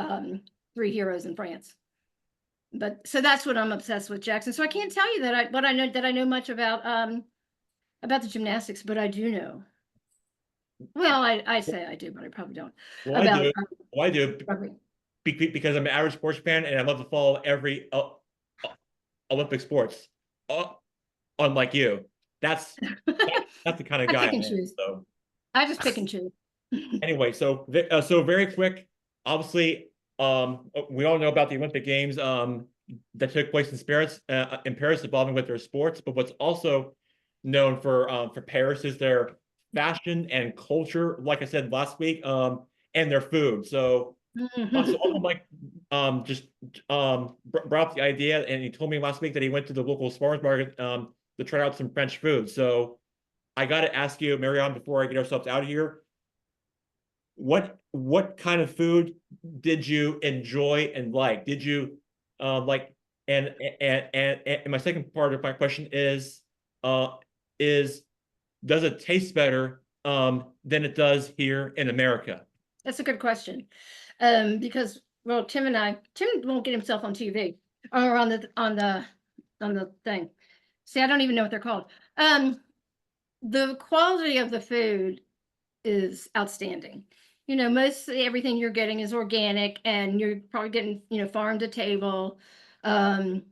3 heroes in France. But so that's what I'm obsessed with, Jackson. So I can't tell you that I know much about the gymnastics, but I do know. Well, I say I do, but I probably don't. Well, About I do rugby. because I'm an average sports fan and I love to follow every Olympic sports. Unlike you, that's the kind of I guy pick and I am. choose. So I just pick and choose. anyway, so very quick. Obviously, we all know about the Olympic Games that took place in Paris involving with their sports. But what's also known for Paris is their fashion and culture. Like I said last week, and their food. So, Mhm. so just brought up the idea, and he told me last week that he went to the local farmers market to try out some French food. So I got to ask you, Marianne, before I get ourselves out of here, what kind of food did you enjoy and like? Did you like? And my second part of my question is does it taste better than it does here in America? That's a good question. Because well, Tim won't get himself on TV or on the thing. See, I don't even know what they're called. The quality of the food is outstanding. You know, mostly everything you're getting is organic, and you're probably getting, you know, farm to table. If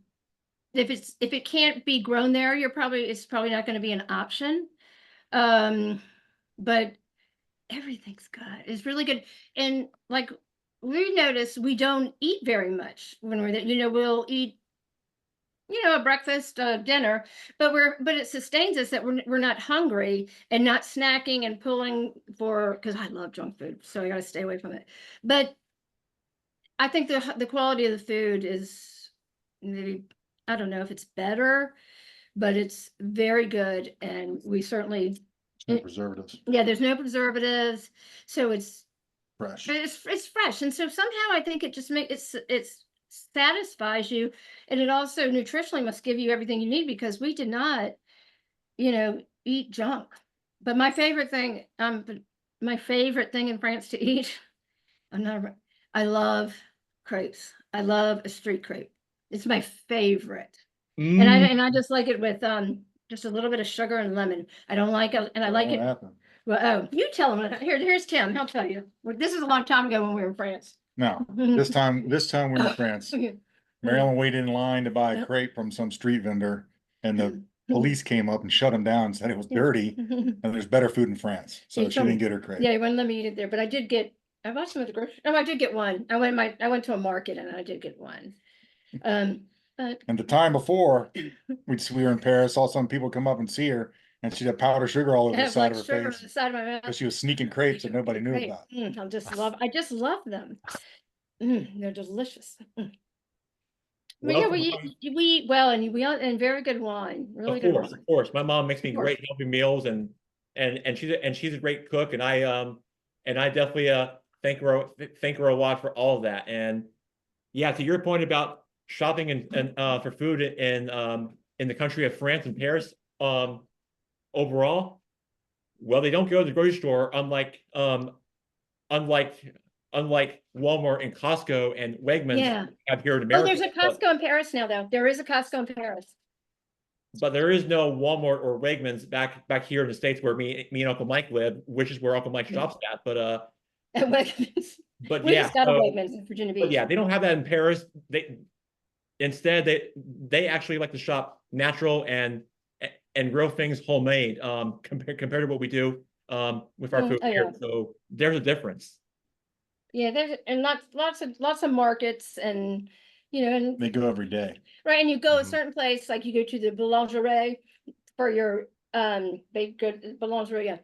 it can't be grown there, it's probably not going to be an option. But everything's good. It's really good. And like we notice we don't eat very much when we're there. You know, we'll eat, you know, a breakfast, dinner, but it sustains us that we're not hungry and not snacking and pulling for, because I love junk food, so I got to stay away from it. But I think the quality of the food is maybe, I don't know if it's better, but it's very good, and we certainly No preservatives, yeah, there's no preservatives, so it's fresh. it's fresh, and so somehow I think it just it's satisfies you, and it also nutritionally must give you everything you need, because we did not, you know, eat junk. But my favorite thing in France to eat, I love crepes. I love a street crepe. It's my favorite, Mm. and I just like it with just a little bit of sugar and lemon. I don't like it, and I like it. Well, oh, you tell him. Here's Tim. He'll tell you. Well, this is a long time ago when we were in France. No, this time we're in France. Marilyn waited in line to buy a Yep. crepe from some street vendor, and the police came up and shut him down and said it was dirty, and there's better food in France. So she didn't get her crepe. Yeah, he wouldn't let me eat it there, but I bought some at the grocery. Oh, I did get one. I went to a market and I did get one. But And the time before, we were in Paris, saw some people come up and see her, and she'd have powdered sugar all over I the have side like of her sugar on face. the side of my mouth. But she was sneaking crepes that nobody knew Great. about. I just love them. They're delicious. But yeah, Well, we eat well, and and very good wine. Really good wine. of course. My mom makes me Of course. great healthy meals, and she's a great cook, and I definitely thank her a lot for all of that. And yeah, to your point about shopping and for food in the country of France and Paris, overall, well, they don't go to the grocery store, unlike Walmart and Costco and Wegmans Yeah. have here in Oh, America. there's a Costco in Paris now, though. There is a Costco in Paris. But there is no Walmart or Wegmans back here in the States where me and Uncle Mike live, which is where Uncle Mike shops at. But Wegmans. but We yeah, just got a so, Wegmans in Virginia but Beach. yeah, they don't have that in Paris. Instead they actually like to shop natural and grow things homemade compared to what we do with our food here. Yeah. So there's a difference. Yeah, there's and lots of markets, and you know, and They go every day. right, and you go a Mhm. certain place, like you go to the boulangerie for your baked good boulangerie, yeah,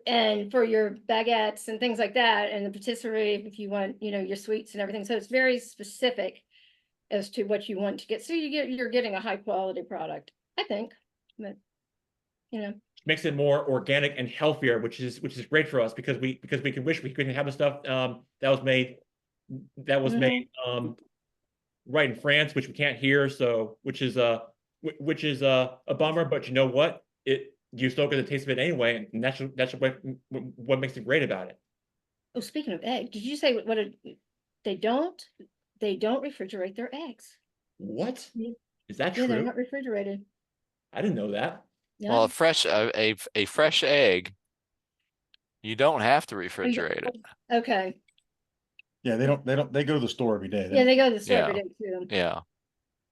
and for your baguettes and things like that, and the patisserie if you want, you know, your sweets and everything. So it's very specific as to what you want to get. So you're getting a high quality product, I think. But you know, Makes it more organic and healthier, which is great for us because we can wish we could have the stuff that was made right in France, which we can't here. So which is a bummer. But you know what? You still get the taste of it anyway, and that's what makes it great about it. oh, speaking of egg, did you say they don't refrigerate their eggs? What Yeah. is that Yeah, they're true? not refrigerated. I didn't know that. Well, No. a fresh egg, you don't have to Oh, refrigerate it. Okay. Yeah, they go to the store every day. Yeah, they go to the store Yeah. every day too. Yeah.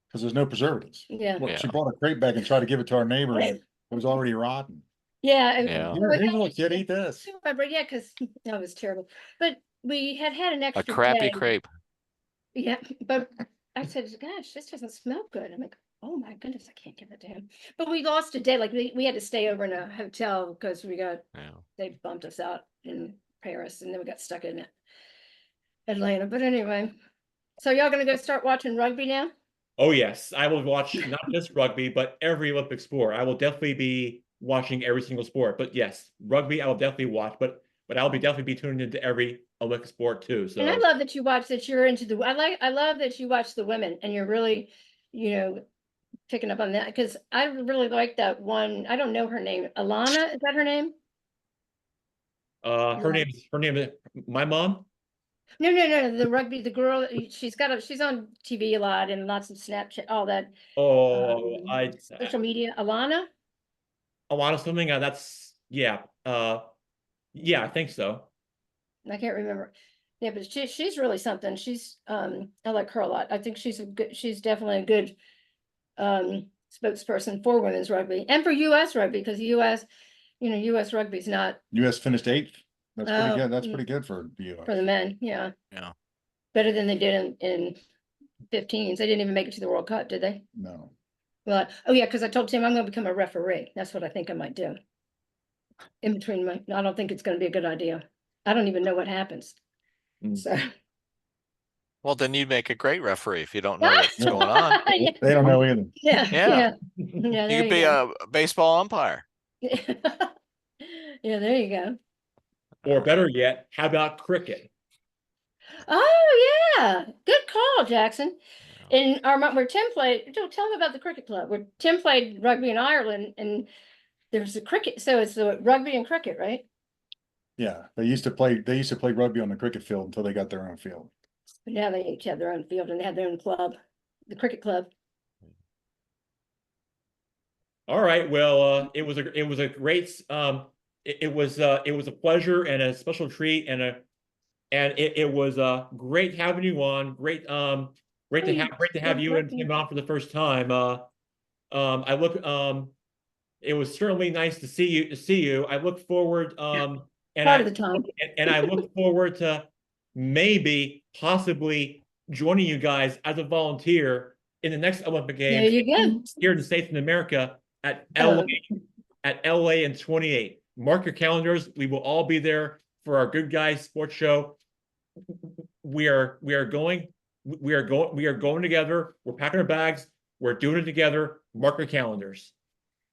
Because there's no preservatives. Yeah. Look, Yeah. she brought a crepe back and tried to give it to our neighbor, and it was already rotten. Yeah. Yeah. Here, look, kid, eat this. But yeah, because that was terrible. But we had an A extra crappy day. crepe. Yeah, but I said, gosh, this doesn't smell good. I'm like, oh my goodness, I can't give it to him. But we lost a day. Like we had to stay over in a hotel because Yeah. they bumped us out in Paris, and then we got stuck in Atlanta. But anyway, So y'all gonna go start watching rugby now? Oh yes, I will watch not just rugby, but every Olympic sport. I will definitely be watching every single sport. But yes, rugby I will definitely watch, but I'll be definitely be tuned into every Olympic sport too. And I So love that you watch that you're into the I love that you watch the women and you're really, picking up on that because I really like that one. I don't know her name. Alana, is that her name? her Yeah. name is my mom. No, the rugby, the girl, she's on TV a lot and lots of Snapchat, all that Oh, social media. Alana? a lot of something. That's yeah. Yeah, I think so. I can't remember. Yeah, but she's really something. I like her a lot. I think she's definitely a good spokesperson for women's rugby and for US rugby because US rugby's not US finished 8th. That's pretty Oh, good. That's pretty good for the US. for the men, yeah. Yeah. Better than they did in 15s. They didn't even make it to the World Cup, did they? No. Well, oh yeah, because I told Tim I'm gonna become a referee. That's what I think I might do. In between I don't think it's gonna be a good idea. I don't even know what happens. Mm. So Well, then you'd make a great referee if you don't know what's going on. yeah, They don't know either. yeah, Yeah. yeah, You could be a baseball umpire. Yeah, there you go. Or better yet, how about cricket? Oh yeah, good call, Jackson. In where Tim played, tell him about the cricket club where Tim played rugby in Ireland, and there's a cricket. So it's the rugby and cricket, right? Yeah, they used to play rugby on the cricket field until they got their own field. But now they each have their own field and they have their own club, the cricket club. All right. Well, it was a great it was a pleasure and a special treat and it was great having you on. Great to have you and Tim on for the first time. I look it was certainly nice to see you. I look forward and Part of the time. and I look forward to maybe possibly joining you guys as a volunteer in the next Olympic There Games you go. here in the States of America at Oh. LA in 28. Mark your calendars. We will all be there for our Good Guys Sports Show. We are going together. We're packing our bags. We're doing it together. Mark your calendars.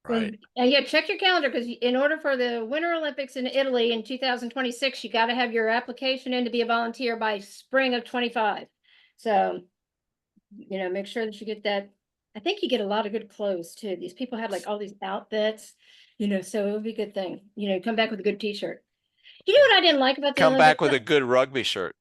Right. And yeah, check your calendar because in order for the Winter Olympics in Italy in 2026, you got to have your application in to be a volunteer by spring of 25. So, make sure that you get that. I think you get a lot of good clothes too. These people have like all these outfits, so it would be a good thing. Come back with a good t-shirt. You know what I didn't like about the Come back Olympics? with a good rugby shirt.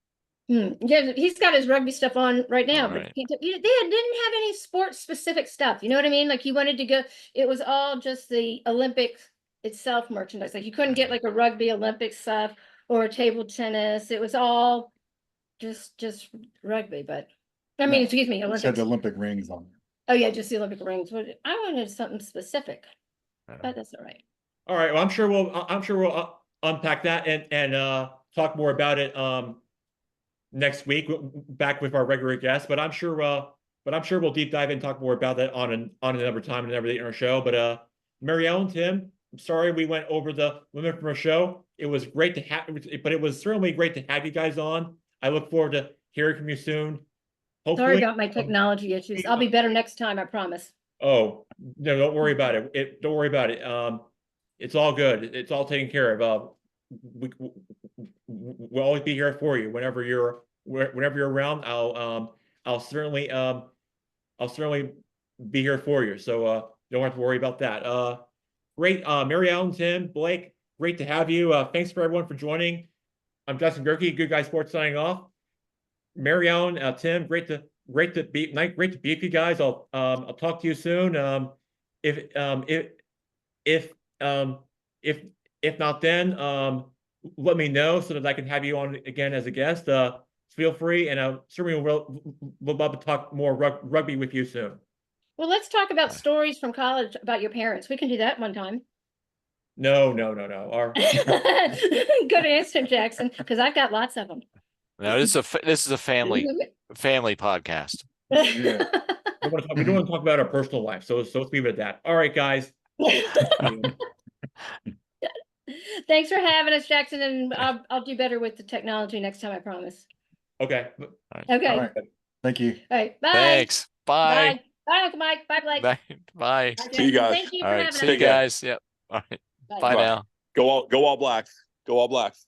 Yeah, he's got his rugby stuff on right now, but Right. they didn't have any sports specific stuff. You know what I mean? Like he wanted to go, it was all just the Olympics itself merchandise. Like you couldn't get like a rugby Olympic stuff or a table tennis. It was all just rugby, but I mean, No, excuse me, It said Olympics. the Olympic rings on it. Oh yeah, just the Olympic rings. But I wanted something specific, but that's all right. All right. Well, I'm sure we'll unpack that and talk more about it next week back with our regular guests. But I'm sure we'll deep dive and talk more about that on another time and another date in our show. But Mary Ellen, Tim, I'm sorry we went over the limit from our show. It was great to have, but it was certainly great to have you guys on. I look forward to hearing from you soon. Hopefully, Sorry about my technology issues. I'll be better next time, I promise. Oh, no, don't worry about it. Don't worry about it. It's all good. It's all taken care of. We'll always be here for you whenever you're around. I'll certainly be here for you. So don't have to worry about that. Great, Mary Ellen, Tim, Blake, great to have you. Thanks for everyone for joining. I'm Justin Gerke, Good Guy Sports signing off. Mary Ellen, Tim, great to be with you guys. I'll talk to you soon. If not then, let me know so that I can have you on again as a guest. Feel free, and I certainly would love to talk more rugby with you soon. Well, let's talk about stories from college about your parents. We can do that one time. No. Good answer, Jackson, because I've got lots of them. No, this is a family podcast. Yeah. We don't want to talk about our personal life, so let's leave it at that. All right, guys. Thanks for having us, Jackson, and I'll do better with the technology next time, I promise. Okay. Okay. All right. Thank you. All right, bye. Thanks. Bye. Bye. Bye, Uncle Mike. Bye, Blake. Bye. Bye. Bye, See you Jackie. guys. Thank you All for right. having See you us. care. guys. Yep. All right. Bye. Bye Bye. now. Go all blacks. Go all blacks.